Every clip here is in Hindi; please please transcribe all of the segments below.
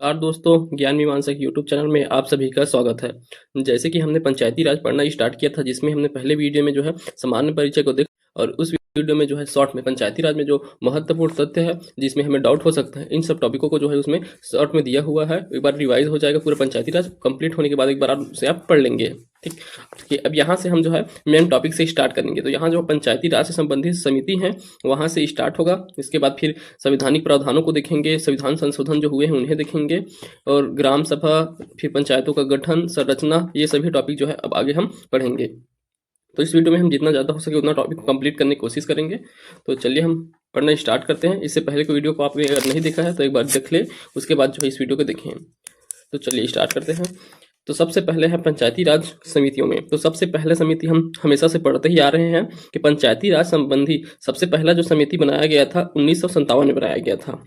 और दोस्तों, ज्ञान मीमांसा के यूट्यूब चैनल में आप सभी का स्वागत है। जैसे कि हमने पंचायती राज पढ़ना स्टार्ट किया था, जिसमें हमने पहले वीडियो में जो है सामान्य परिचय को देखा और उस वीडियो में जो है शॉर्ट में पंचायती राज में जो महत्वपूर्ण तथ्य है जिसमें हमें डाउट हो सकता है, इन सब टॉपिकों को जो है उसमें शॉर्ट में दिया हुआ है। एक बार रिवाइज हो जाएगा पूरा पंचायती राज कंप्लीट होने के बाद, एक बार आप उसे आप पढ़ लेंगे। ठीक कि अब यहाँ से हम जो है मेन टॉपिक से स्टार्ट करेंगे। तो यहाँ जो पंचायती राज से संबंधित समिति है वहाँ से स्टार्ट होगा। इसके बाद फिर संवैधानिक प्रावधानों को देखेंगे, संविधान संशोधन जो हुए हैं उन्हें देखेंगे, और ग्राम सभा, फिर पंचायतों का गठन, संरचना, ये सभी टॉपिक जो है अब आगे हम पढ़ेंगे। तो इस वीडियो में हम जितना ज़्यादा हो सके उतना टॉपिक कंप्लीट करने की कोशिश करेंगे। तो चलिए हम पढ़ना स्टार्ट करते हैं। इससे पहले कोई वीडियो को आपने अगर नहीं देखा है तो एक बार देख ले, उसके बाद जो है इस वीडियो को देखें। तो चलिए स्टार्ट करते हैं। तो सबसे पहले है पंचायती राज समितियों में। तो सबसे पहले समिति हम हमेशा से पढ़ते ही आ रहे हैं कि पंचायती राज संबंधी सबसे पहला जो समिति बनाया गया था 1957 में बनाया गया था।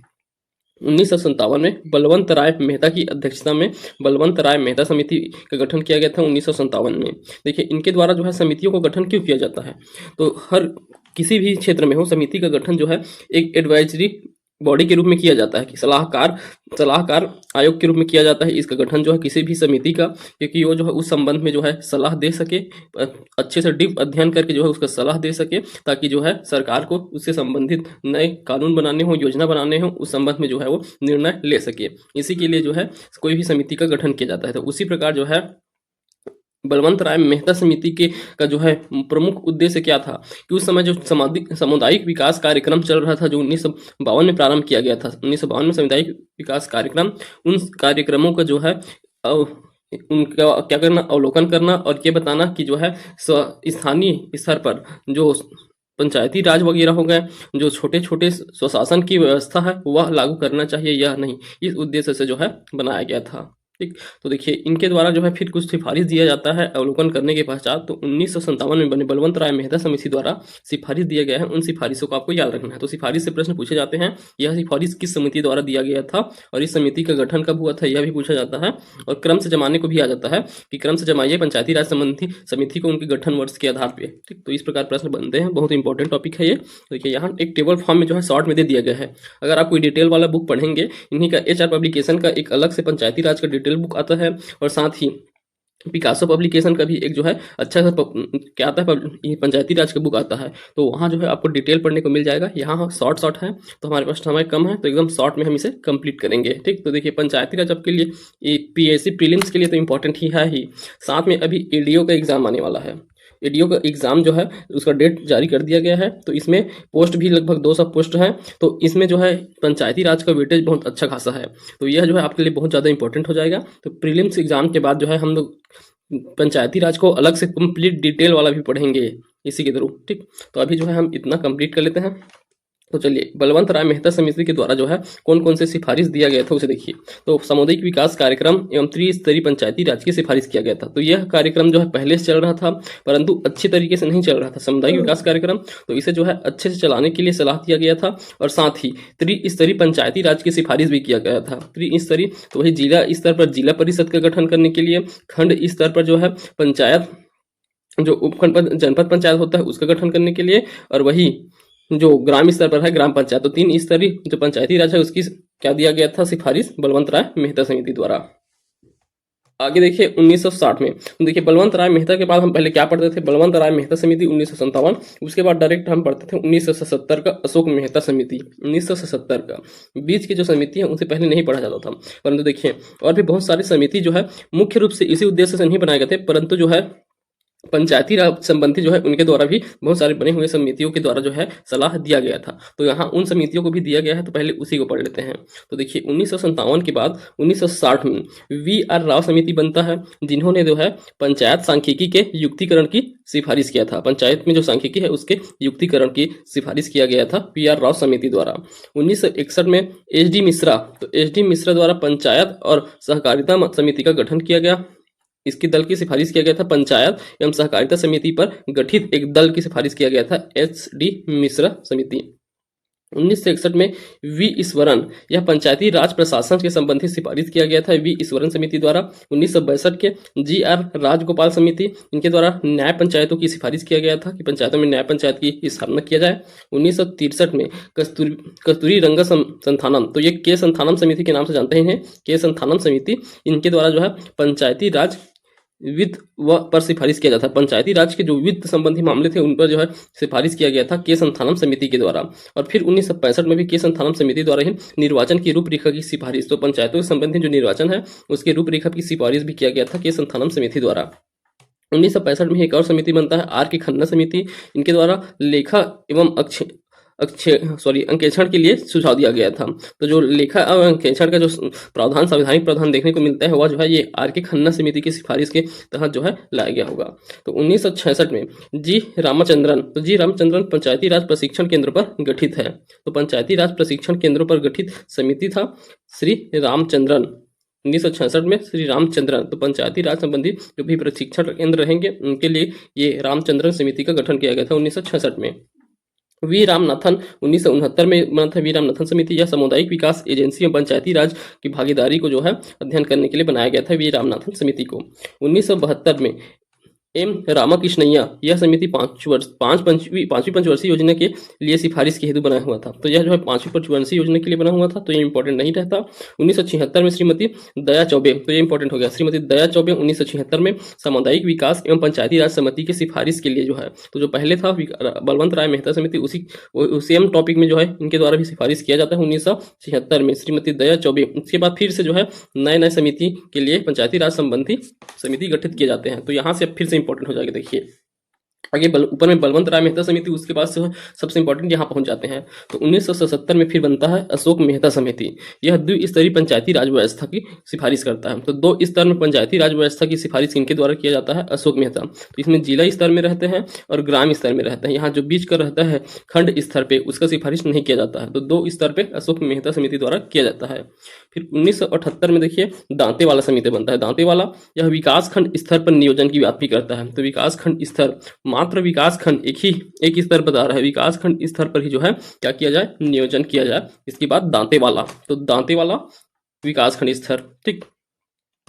1957 में बलवंत राय मेहता की अध्यक्षता में बलवंत राय मेहता समिति का गठन किया गया था 1957 में। देखिए, इनके द्वारा जो है समितियों को गठन क्यों किया जाता है, तो हर किसी भी क्षेत्र में हो समिति का गठन जो है एक एडवाइजरी बॉडी के रूप में किया जाता है कि सलाहकार आयोग के रूप में किया जाता है इसका गठन जो है किसी भी समिति का, क्योंकि वो जो है उस संबंध में जो है सलाह दे सके, अच्छे से डीप अध्ययन करके जो है उसका सलाह दे सके, ताकि जो है सरकार को उससे संबंधित नए कानून बनाने हो, योजना बनाने हो, उस संबंध में जो है वो निर्णय ले सके। इसी के लिए जो है कोई भी समिति का गठन किया जाता है। तो उसी प्रकार जो है बलवंत राय मेहता समिति के का जो है प्रमुख उद्देश्य क्या था कि उस समय जो सामुदायिक विकास कार्यक्रम चल रहा था, जो 1952 में प्रारंभ किया गया था, 1952 में सामुदायिक विकास कार्यक्रम, उन कार्यक्रमों का जो है उनका क्या करना, अवलोकन करना और ये बताना कि जो है स्थानीय स्तर पर जो पंचायती राज वगैरह हो गए, जो छोटे छोटे स्वशासन की व्यवस्था है वह लागू करना चाहिए या नहीं, इस उद्देश्य से जो है बनाया गया था। ठीक, तो देखिए इनके द्वारा जो है फिर कुछ सिफारिश दिया जाता है अवलोकन करने के पश्चात। तो 1957 में बने बलवंत राय मेहता समिति द्वारा सिफारिश दिया गया है, उन सिफारिशों को आपको याद रखना है। तो सिफारिश से प्रश्न पूछे जाते हैं, यह सिफारिश किस समिति द्वारा दिया गया था और इस समिति का गठन कब हुआ था, यह भी पूछा जाता है। और क्रम से जमाने को भी आ जाता है कि क्रम से जमाइए पंचायती राज संबंधी समिति को उनके गठन वर्ष के आधार पर। ठीक, तो इस प्रकार प्रश्न बनते हैं, बहुत इंपॉर्टेंट टॉपिक है ये। देखिए यहाँ एक टेबल फॉर्म में जो है शॉर्ट में दे दिया गया है। अगर आप कोई डिटेल वाला बुक पढ़ेंगे, इन्हीं का HR पब्लिकेशन का एक अलग से पंचायती राज का डिटेल बुक आता है, और साथ ही पिकासो पब्लिकेशन का भी एक जो है अच्छा सा क्या आता है, ये पंचायती राज का बुक आता है। तो वहाँ जो है आपको डिटेल पढ़ने को मिल जाएगा। यहाँ शॉर्ट है तो हमारे पास समय कम है, तो एकदम शॉर्ट में हम इसे कंप्लीट करेंगे। ठीक, तो देखिए पंचायती राज आपके लिए ये PSC प्रीलिम्स के लिए तो इंपॉर्टेंट ही है ही, साथ में अभी ADO का एग्जाम आने वाला है। ADO का एग्ज़ाम जो है उसका डेट जारी कर दिया गया है, तो इसमें पोस्ट भी लगभग 200 पोस्ट हैं। तो इसमें जो है पंचायती राज का वेटेज बहुत अच्छा खासा है, तो यह जो है आपके लिए बहुत ज़्यादा इंपॉर्टेंट हो जाएगा। तो प्रीलिम्स एग्जाम के बाद जो है हम लोग पंचायती राज को अलग से कंप्लीट डिटेल वाला भी पढ़ेंगे इसी के थ्रू। ठीक, तो अभी जो है हम इतना कंप्लीट कर लेते हैं। तो चलिए बलवंत राय मेहता समिति के द्वारा जो है कौन कौन से सिफारिश दिया गया था उसे देखिए। तो सामुदायिक विकास कार्यक्रम एवं त्रिस्तरीय पंचायती राज की सिफारिश किया गया था। तो यह कार्यक्रम जो है पहले से चल रहा था, परंतु अच्छे तरीके से नहीं चल रहा था सामुदायिक विकास कार्यक्रम, तो इसे जो है अच्छे से चलाने के लिए सलाह दिया गया था। और साथ ही त्रिस्तरीय पंचायती राज की सिफारिश भी किया गया था। त्रिस्तरीय तो वही जिला स्तर पर जिला परिषद का गठन करने के लिए, खंड स्तर पर जो है पंचायत, जो उपखंड जनपद पंचायत होता है उसका गठन करने के लिए, और वही जो ग्राम स्तर पर है ग्राम पंचायत। तो 3 स्तरीय जो पंचायती राज है उसकी क्या दिया गया था सिफारिश बलवंत राय मेहता समिति द्वारा। आगे देखिए 1960 में, देखिए बलवंत राय मेहता के बाद हम पहले क्या पढ़ते थे, बलवंत राय मेहता समिति 1957, उसके बाद डायरेक्ट हम पढ़ते थे 1977 का अशोक मेहता समिति। 1977 का बीच की जो समिति है उनसे पहले नहीं पढ़ा जाता था, परंतु देखिए और भी बहुत सारी समिति जो है मुख्य रूप से इसी उद्देश्य से नहीं बनाए गए थे, परंतु जो है पंचायती राज संबंधी जो है उनके द्वारा भी बहुत सारे बने हुए समितियों के द्वारा जो है सलाह दिया गया था। तो यहाँ उन समितियों को भी दिया गया है, तो पहले उसी को पढ़ लेते हैं। तो देखिए 1957 के बाद 1960 में VR राव समिति बनता है, जिन्होंने जो है पंचायत सांख्यिकी के युक्तिकरण की सिफारिश किया था। पंचायत में जो सांख्यिकी है उसके युक्तिकरण की सिफारिश किया गया था PR राव समिति द्वारा। 1961 में HD मिश्रा, तो HD मिश्रा द्वारा पंचायत और सहकारिता समिति का गठन किया गया। इसकी दल की सिफारिश किया गया था, पंचायत एवं सहकारिता समिति पर गठित एक दल की सिफारिश किया गया था HD मिश्रा समिति। 1961 में वी ईश्वरन यह पंचायती राज प्रशासन के संबंधी सिफारिश किया गया था वी ईश्वरन समिति द्वारा। 1962 के जी आर राजगोपाल समिति इनके द्वारा न्याय पंचायतों की सिफारिश किया गया था कि पंचायतों में न्याय पंचायत की स्थापना किया जाए। 1963 में कस्तूरी रंग संथानम, तो ये के संथानम समिति के नाम से जानते हैं, के संथानम समिति इनके द्वारा जो है पंचायती राज वित्त व पर सिफारिश किया जाता है। पंचायती राज के जो वित्त संबंधी मामले थे उन पर जो है सिफारिश किया गया था के संथानम समिति के द्वारा। और फिर 1965 में भी के संथानम समिति द्वारा ही निर्वाचन की रूपरेखा की सिफारिश, तो पंचायतों के संबंधी जो निर्वाचन है उसके रूपरेखा की सिफारिश भी किया गया था के संथानम समिति द्वारा। 1965 में एक और समिति बनता है आर के खन्ना समिति, इनके द्वारा लेखा एवं अंकेक्षण के लिए सुझाव दिया गया था। तो जो लेखा और अंकेक्षण का जो प्रावधान, संवैधानिक प्रावधान देखने को मिलता है वह जो है ये आर के खन्ना समिति की सिफारिश के तहत जो है लाया गया होगा। तो 1966 में जी रामचंद्रन, तो जी रामचंद्रन पंचायती राज प्रशिक्षण केंद्र पर गठित है। तो पंचायती राज प्रशिक्षण केंद्रों पर गठित समिति था श्री रामचंद्रन। 1966 में श्री रामचंद्रन, तो पंचायती राज संबंधी जो भी प्रशिक्षण केंद्र रहेंगे उनके लिए ये रामचंद्रन समिति का गठन किया गया था 1966 में। वी रामनाथन 1969 में बना था वी रामनाथन समिति, यह सामुदायिक विकास एजेंसी में पंचायती राज की भागीदारी को जो है अध्ययन करने के लिए बनाया गया था वी रामनाथन समिति को। 1972 में एम रामाकृष्णैया यह समिति पांचवी पंचवर्षीय योजना के लिए सिफारिश के हेतु बनाया हुआ था। तो यह जो है पांचवी पंचवर्षीय योजना के लिए बना हुआ था, तो ये इंपॉर्टेंट नहीं रहता। 1976 में श्रीमती दया चौबे, तो ये इंपॉर्टेंट हो गया, श्रीमती दया चौबे 1976 में सामुदायिक विकास एवं पंचायती राज समिति की सिफारिश के लिए जो है, तो जो पहले था बलवंत राय मेहता समिति उसी सेम टॉपिक में जो है इनके द्वारा भी सिफारिश किया जाता है 1976 में श्रीमती दया चौबे। इसके बाद फिर से जो है नए समिति के लिए पंचायती राज संबंधी समिति गठित किए जाते हैं। तो यहाँ से फिर से इंपॉर्टेंट हो जाएगा, देखिए आगे ऊपर में बलवंत राय मेहता समिति, उसके बाद से सबसे इंपॉर्टेंट यहाँ पहुंच जाते हैं। तो 1977 में फिर बनता है अशोक मेहता समिति, यह द्विस्तरीय पंचायती राज व्यवस्था की सिफारिश करता है। तो 2 स्तर में पंचायती राज व्यवस्था की सिफारिश इनके द्वारा किया जाता है अशोक मेहता। तो इसमें जिला स्तर में रहते हैं और ग्राम स्तर में रहते हैं, यहाँ जो बीच का रहता है खंड स्तर पे उसका सिफारिश नहीं किया जाता है। तो 2 स्तर पे अशोक मेहता समिति द्वारा किया जाता है। फिर 1978 में देखिए दांतेवाला समिति बनता है। दांतेवाला यह विकास खंड स्तर पर नियोजन की बात भी करता है। तो विकास खंड स्तर, मात्र विकास खंड एक स्तर बता रहा है, विकास खंड स्तर पर ही जो है क्या किया जाए, नियोजन किया जाए। इसके बाद दांतेवाला, तो दांतेवाला विकास खंड स्तर, ठीक।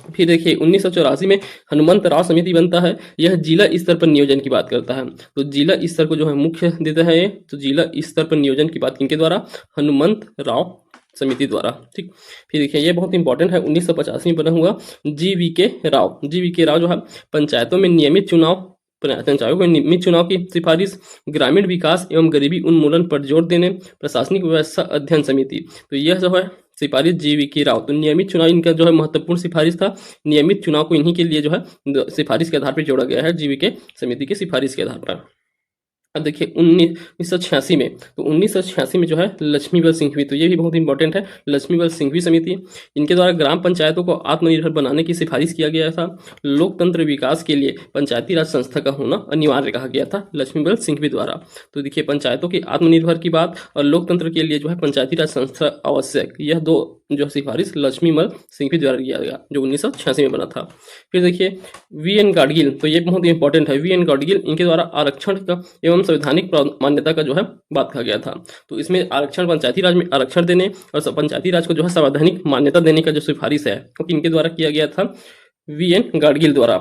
फिर देखिए 1984 में हनुमंत राव समिति बनता है, यह जिला स्तर पर नियोजन की बात करता है। तो जिला स्तर को जो है मुख्य देता है ये, तो जिला स्तर पर नियोजन की बात किनके द्वारा, हनुमंत राव समिति द्वारा, ठीक। फिर देखिए ये बहुत इंपॉर्टेंट है, 1985 में बना हुआ GVK राव। GVK राव जो है पंचायतों में नियमित चुनाव की सिफारिश, ग्रामीण विकास एवं गरीबी उन्मूलन पर जोर देने, प्रशासनिक व्यवस्था अध्ययन समिति। तो यह जो है सिफारिश GVK राव, तो नियमित चुनाव इनका जो है महत्वपूर्ण सिफारिश था। नियमित चुनाव को इन्हीं के लिए जो है सिफारिश के आधार पर जोड़ा गया है, GVK समिति की सिफारिश के आधार पर। अब देखिए 1986 में, तो 1986 में जो है लक्ष्मीबल सिंघवी, तो ये भी बहुत इंपॉर्टेंट है, लक्ष्मीबल सिंघवी समिति, इनके द्वारा ग्राम पंचायतों को आत्मनिर्भर बनाने की सिफारिश किया गया था। लोकतंत्र विकास के लिए पंचायती राज संस्था का होना अनिवार्य कहा गया था लक्ष्मीबल सिंघवी द्वारा। तो देखिए पंचायतों की आत्मनिर्भर की बात और लोकतंत्र के लिए जो है पंचायती राज संस्था आवश्यक, यह 2 जो सिफारिश लक्ष्मीबल सिंघवी द्वारा किया गया, जो 1986 में बना था। फिर देखिए VN गाडगिल, तो ये बहुत इंपॉर्टेंट है, VN गाडगिल, इनके द्वारा आरक्षण का एवं संवैधानिक मान्यता का जो है बात कहा गया था। तो इसमें आरक्षण, पंचायती राज में आरक्षण देने और पंचायती राज को जो है संवैधानिक मान्यता देने का जो सिफारिश है तो इनके द्वारा किया गया था VN गाडगिल द्वारा,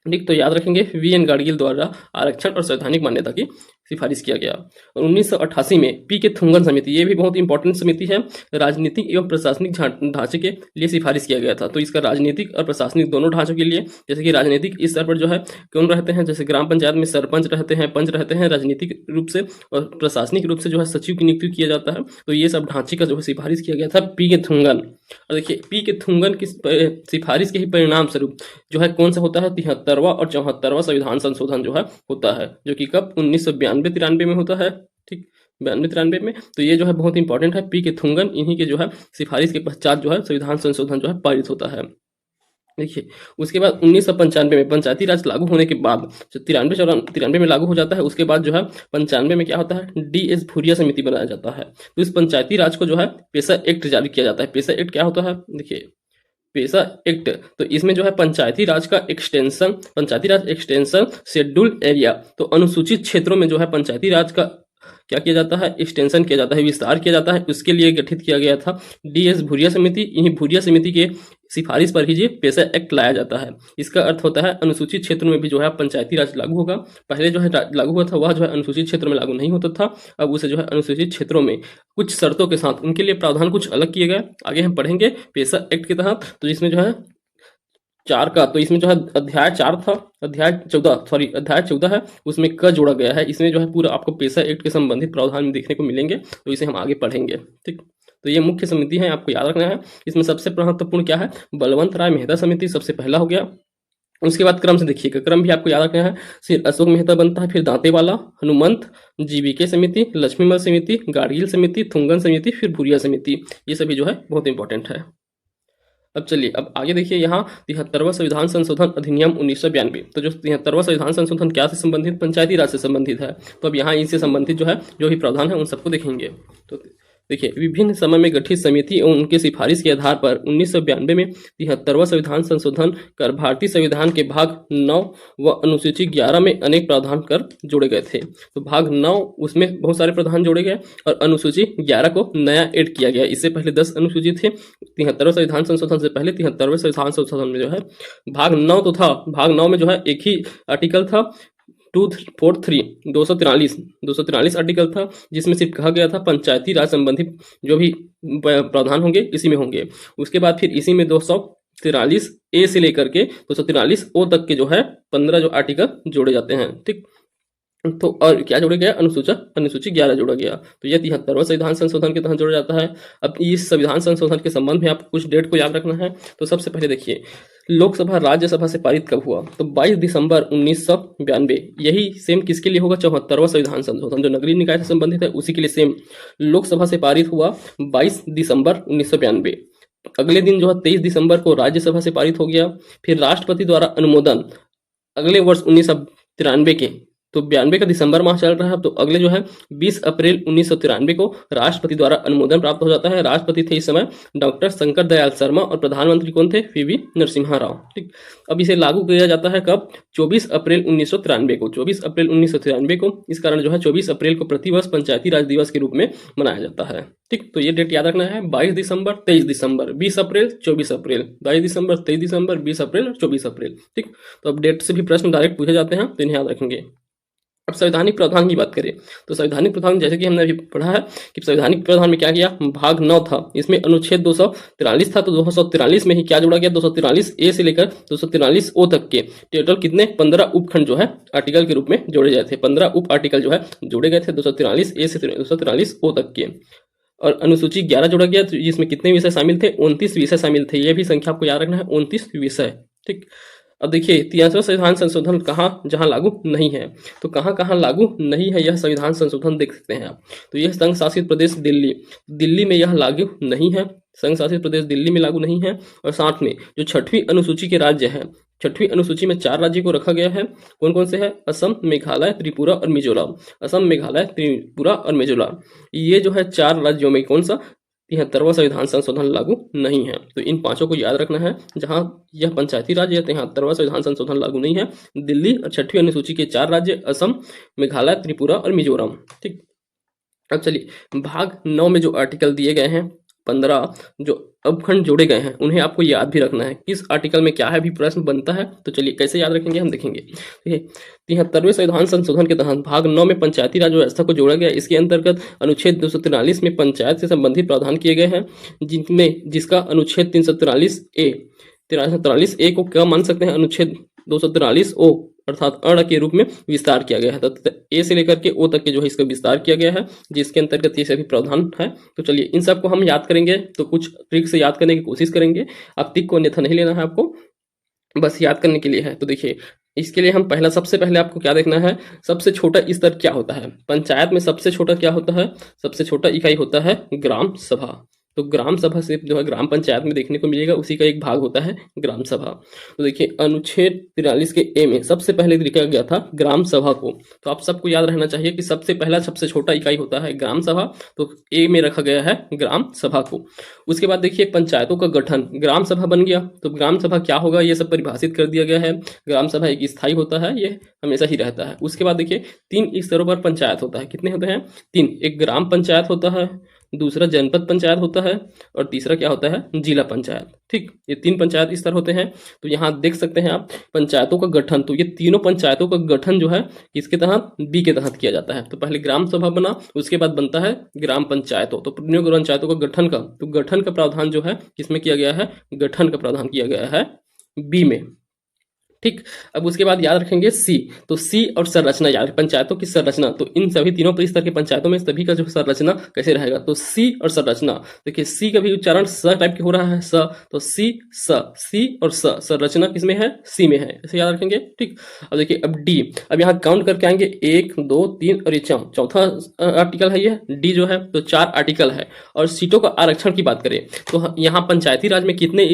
ठीक। तो याद रखेंगे VN गाडगिल द्वारा आरक्षण और संवैधानिक मान्यता की सिफारिश किया गया। और 1988 में PK थुंगन समिति, ये भी बहुत इंपॉर्टेंट समिति है, राजनीतिक एवं प्रशासनिक ढांचे के लिए सिफारिश किया गया था। तो इसका राजनीतिक और प्रशासनिक दोनों ढांचों के लिए, जैसे कि राजनीतिक स्तर पर जो है कौन रहते हैं, जैसे ग्राम पंचायत में सरपंच रहते हैं, पंच रहते हैं राजनीतिक रूप से, और प्रशासनिक रूप से जो है सचिव की नियुक्ति किया जाता है। तो ये सब ढांचे का जो है सिफारिश किया गया था PK थुंगन। और देखिए PK थुंगन की सिफारिश के ही परिणाम स्वरूप जो है कौन सा होता है, 73वां और 74वां संविधान संशोधन जो है होता है, जो कि कब 1992-93 में होता है, ठीक, 92-93 में। तो ये जो है बहुत इंपॉर्टेंट है, PK थुंगन, इन्हीं के जो है सिफारिश के पश्चात जो है संविधान संशोधन जो है पारित होता है। देखिए उसके बाद 1995 में पंचायती राज लागू होने के बाद, 93 में लागू हो जाता है, उसके बाद जो है 95 में क्या होता है, DS भूरिया समिति बनाया जाता है। तो इस पंचायती राज को जो है पेशा एक्ट जारी किया जाता है। पेशा एक्ट क्या होता है, देखिए पेशा एक्ट, तो इसमें जो है पंचायती राज का एक्सटेंशन, पंचायती राज एक्सटेंशन शेड्यूल्ड एरिया, तो अनुसूचित क्षेत्रों में जो है पंचायती राज का क्या किया जाता है, एक्सटेंशन किया जाता है, विस्तार किया जाता है। उसके लिए गठित किया गया था DS भूरिया समिति। इन्हीं भूरिया समिति के सिफारिश पर ही ये पेशा एक्ट लाया जाता है। इसका अर्थ होता है अनुसूचित क्षेत्र में भी जो है पंचायती राज लागू होगा। पहले जो है लागू हुआ था वह जो है अनुसूचित क्षेत्र में लागू नहीं होता था, अब उसे जो है अनुसूचित क्षेत्रों में कुछ शर्तों के साथ उनके लिए प्रावधान कुछ अलग किए गए। आगे हम पढ़ेंगे पेशा एक्ट के तहत। तो इसमें जो है 4 का, तो इसमें जो है अध्याय 4 था, अध्याय 14 है, उसमें क जोड़ा गया है। इसमें जो है पूरा आपको पेशा एक्ट के संबंधित प्रावधान देखने को मिलेंगे, तो इसे हम आगे पढ़ेंगे। ठीक, तो ये मुख्य समिति है, आपको याद रखना है। इसमें सबसे महत्वपूर्ण क्या है, बलवंत राय मेहता समिति सबसे पहला हो गया। उसके बाद क्रम से देखिएगा, क्रम भी आपको याद रखना है। फिर अशोक मेहता बनता है, फिर दांतेवाला, हनुमंत, जीवीके समिति, लक्ष्मीमल समिति, गाडगिल समिति, थुंगन समिति, फिर भूरिया समिति। ये सभी जो है बहुत इंपॉर्टेंट है। अब चलिए अब आगे देखिए, यहाँ 73वां संविधान संशोधन अधिनियम 1992। तो जो 73वां संविधान संशोधन क्या से संबंधित, पंचायती राज से संबंधित है। तो अब यहाँ इनसे संबंधित जो है जो भी प्रावधान है उन सबको देखेंगे। तो देखिए, विभिन्न समय में गठित समिति एवं उनके सिफारिश के आधार पर 1992 में 73वां संविधान संशोधन कर भारतीय संविधान के भाग 9 व अनुसूची 11 में अनेक प्रावधान कर जोड़े गए थे। तो भाग 9 उसमें बहुत सारे प्रावधान जोड़े गए और अनुसूची 11 को नया ऐड किया गया। इससे पहले 10 अनुसूची थे। 73वां संविधान संशोधन से पहले 73वें संविधान संशोधन में जो है भाग 9 तो था, भाग 9 में जो है एक ही आर्टिकल था 243 आर्टिकल था, जिसमें सिर्फ कहा गया था पंचायती राज संबंधी जो भी प्रावधान होंगे इसी में होंगे। उसके बाद फिर इसी में 243 ए से लेकर के 243 ओ तक के जो है 15 जो आर्टिकल जोड़े जाते हैं। ठीक, तो और क्या जोड़ा गया, अनुसूची 11 जोड़ा गया। तो यह 73वां संविधान संशोधन के तहत जोड़ा जाता है। अब इस संविधान संशोधन के संबंध में आपको कुछ डेट को याद रखना है। तो सबसे पहले देखिए, लोकसभा राज्यसभा से पारित कब हुआ, तो 22 दिसंबर 1992। यही सेम किसके लिए होगा, 74वां संविधान संशोधन जो नगरीय निकाय से संबंधित है उसी के लिए सेम लोकसभा से पारित हुआ 22 दिसंबर 1992। अगले दिन जो है 23 दिसंबर को राज्यसभा से पारित हो गया। फिर राष्ट्रपति द्वारा अनुमोदन अगले वर्ष 1993 के, तो 92 का दिसंबर माह चल रहा है, तो अगले जो है 20 अप्रैल 1993 को राष्ट्रपति द्वारा अनुमोदन प्राप्त हो जाता है। राष्ट्रपति थे इस समय डॉक्टर शंकर दयाल शर्मा और प्रधानमंत्री कौन थे, PV नरसिम्हा राव। ठीक, अब इसे लागू किया जाता है कब, 24 अप्रैल 1993 को, 24 अप्रैल 1993 को। इस कारण जो है 24 अप्रैल को प्रतिवर्ष पंचायती राज दिवस के रूप में मनाया जाता है। ठीक, तो ये डेट याद रखना है, 22 दिसंबर, 23 दिसंबर, 20 अप्रैल, 24 अप्रैल, 22 दिसंबर, 23 दिसंबर, 20 अप्रैल और 24 अप्रैल। ठीक, तो अब डेट से भी प्रश्न डायरेक्ट पूछे जाते हैं, तो इन्हें याद रखेंगे। अब संवैधानिक प्रावधान की बात करें तो संवैधानिक प्रावधान जैसे कि हमने अभी पढ़ा है कि संवैधानिक प्रावधान में क्या किया, भाग 9 था, इसमें अनुच्छेद 243 था, तो 243 में ही क्या जोड़ा गया, 243 ए से लेकर 243 ओ तक के टोटल कितने 15 उपखंड जो है आर्टिकल के रूप में जोड़े गए थे। 15 उप आर्टिकल जो है जोड़े गए थे 243 ए से 243 ओ तक के। और अनुसूची 11 जोड़ा गया जिसमें कितने विषय शामिल थे, 29 विषय शामिल थे। यह भी संख्या आपको याद रखना है, 29 विषय। ठीक, अब देखिए 73वां संविधान संशोधन कहाँ जहां लागू नहीं है, तो कहाँ कहाँ लागू नहीं है यह संविधान संशोधन देख सकते हैं आप। तो यह संघ शासित प्रदेश दिल्ली में यह लागू नहीं है, संघ शासित प्रदेश दिल्ली में लागू नहीं है। और साथ में जो 6वीं अनुसूची के राज्य हैं, 6वीं अनुसूची में 4 राज्यों को रखा गया है। कौन कौन से है, असम, मेघालय, त्रिपुरा और मिजोरम। असम, मेघालय, त्रिपुरा और मिजोरम, ये जो है 4 राज्यों में कौन सा 73वां संविधान संशोधन लागू नहीं है। तो इन 5 को याद रखना है, जहां यह पंचायती राज है 73वां संविधान संशोधन लागू नहीं है। दिल्ली और 6वीं अनुसूची के 4 राज्य असम, मेघालय, त्रिपुरा और मिजोरम। ठीक, अब चलिए भाग 9 में जो आर्टिकल दिए गए हैं 15 जो उपखंड जोड़े गए हैं उन्हें आपको याद भी रखना है, किस आर्टिकल में क्या है भी प्रश्न बनता है। तो चलिए कैसे याद रखेंगे हम देखेंगे। ठीक है, 73वें संविधान संशोधन के तहत भाग 9 में पंचायती राज व्यवस्था को जोड़ा गया। इसके अंतर्गत अनुच्छेद 243 में पंचायत से संबंधित प्रावधान किए गए हैं, जिसका अनुच्छेद 343 ए को क्या मान सकते हैं, अनुच्छेद 243 ओ अर्थात अण के रूप में विस्तार किया गया है। तो ए से लेकर के ओ तक के जो है इसका विस्तार किया गया है, जिसके अंतर्गत ये सभी प्रावधान है। तो चलिए इन सबको हम याद करेंगे, तो कुछ ट्रिक से याद करने की कोशिश करेंगे। आप टिक को अन्यथा नहीं लेना है, आपको बस याद करने के लिए है। तो देखिए इसके लिए हम सबसे पहले आपको क्या देखना है, सबसे छोटा स्तर क्या होता है पंचायत में, सबसे छोटा क्या होता है, सबसे छोटा इकाई होता है ग्राम सभा। तो ग्राम सभा से जो है ग्राम पंचायत में देखने को मिलेगा, उसी का एक भाग होता है ग्राम सभा। तो देखिए अनुच्छेद 43 के ए में सबसे पहले लिखा गया था ग्राम सभा को। तो आप सबको याद रहना चाहिए कि सबसे पहला सबसे छोटा इकाई होता है ग्राम सभा, तो ए में रखा गया है ग्राम सभा को। उसके बाद देखिए पंचायतों का गठन, ग्राम सभा बन गया तो ग्राम सभा क्या होगा ये सब परिभाषित कर दिया गया है। ग्राम सभा एक स्थायी होता है, ये हमेशा ही रहता है। उसके बाद देखिए 3 स्तरों पर पंचायत होता है। कितने होते हैं? 3। एक ग्राम पंचायत होता है, दूसरा जनपद पंचायत होता है और तीसरा क्या होता है? जिला पंचायत। ठीक, ये 3 पंचायत स्तर होते हैं। तो यहाँ देख सकते हैं आप पंचायतों का गठन, तो ये तीनों पंचायतों का गठन जो है किसके तहत? बी के तहत किया जाता है। तो पहले ग्राम सभा बना, उसके बाद बनता है ग्राम पंचायतों। तो तीनों पंचायतों का गठन का, तो गठन का प्रावधान जो है किसमें किया गया है? गठन का प्रावधान किया गया है बी में। ठीक, अब उसके बाद याद रखेंगे सी। तो सी और संरचना, याद पंचायतों की संरचना, तो इन सभी तीनों स्तर के पंचायतों में सभी का जो संरचना कैसे रहेगा? तो सी और संरचना, देखिए सी का भी उच्चारण स टाइप के हो रहा है, स, तो सी स, सी और स, संरचना किसमें है? सी में है, ऐसे याद रखेंगे। ठीक, अब देखिए अब डी, अब यहाँ काउंट करके आएंगे 1 2 3 और ये चौथा आर्टिकल है ये डी जो है, तो 4 आर्टिकल है। और सीटों का आरक्षण की बात करें तो यहाँ पंचायती राज में कितने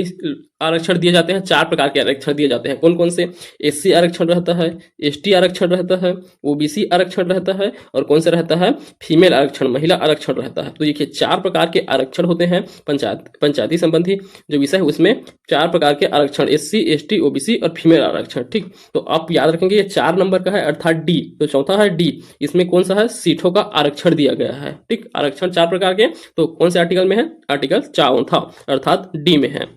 आरक्षण दिए जाते हैं? 4 प्रकार के आरक्षण दिए जाते हैं। कौन कौन से? एससी आरक्षण रहता है, एसटी आरक्षण रहता है, ओबीसी आरक्षण रहता है और कौन सा रहता है? फीमेल आरक्षण, महिला आरक्षण रहता है। तो देखिए 4 प्रकार के आरक्षण होते हैं। पंचायती संबंधी जो विषय है उसमें 4 प्रकार के आरक्षण, एससी एसटी ओबीसी और फीमेल आरक्षण। ठीक, तो आप याद रखेंगे ये 4 नंबर का है अर्थात डी, तो चौथा है डी। इसमें कौन सा है? सीटों का आरक्षण दिया गया है। ठीक, आरक्षण 4 प्रकार के, तो कौन से आर्टिकल में है? आर्टिकल 54 अर्थात डी में है।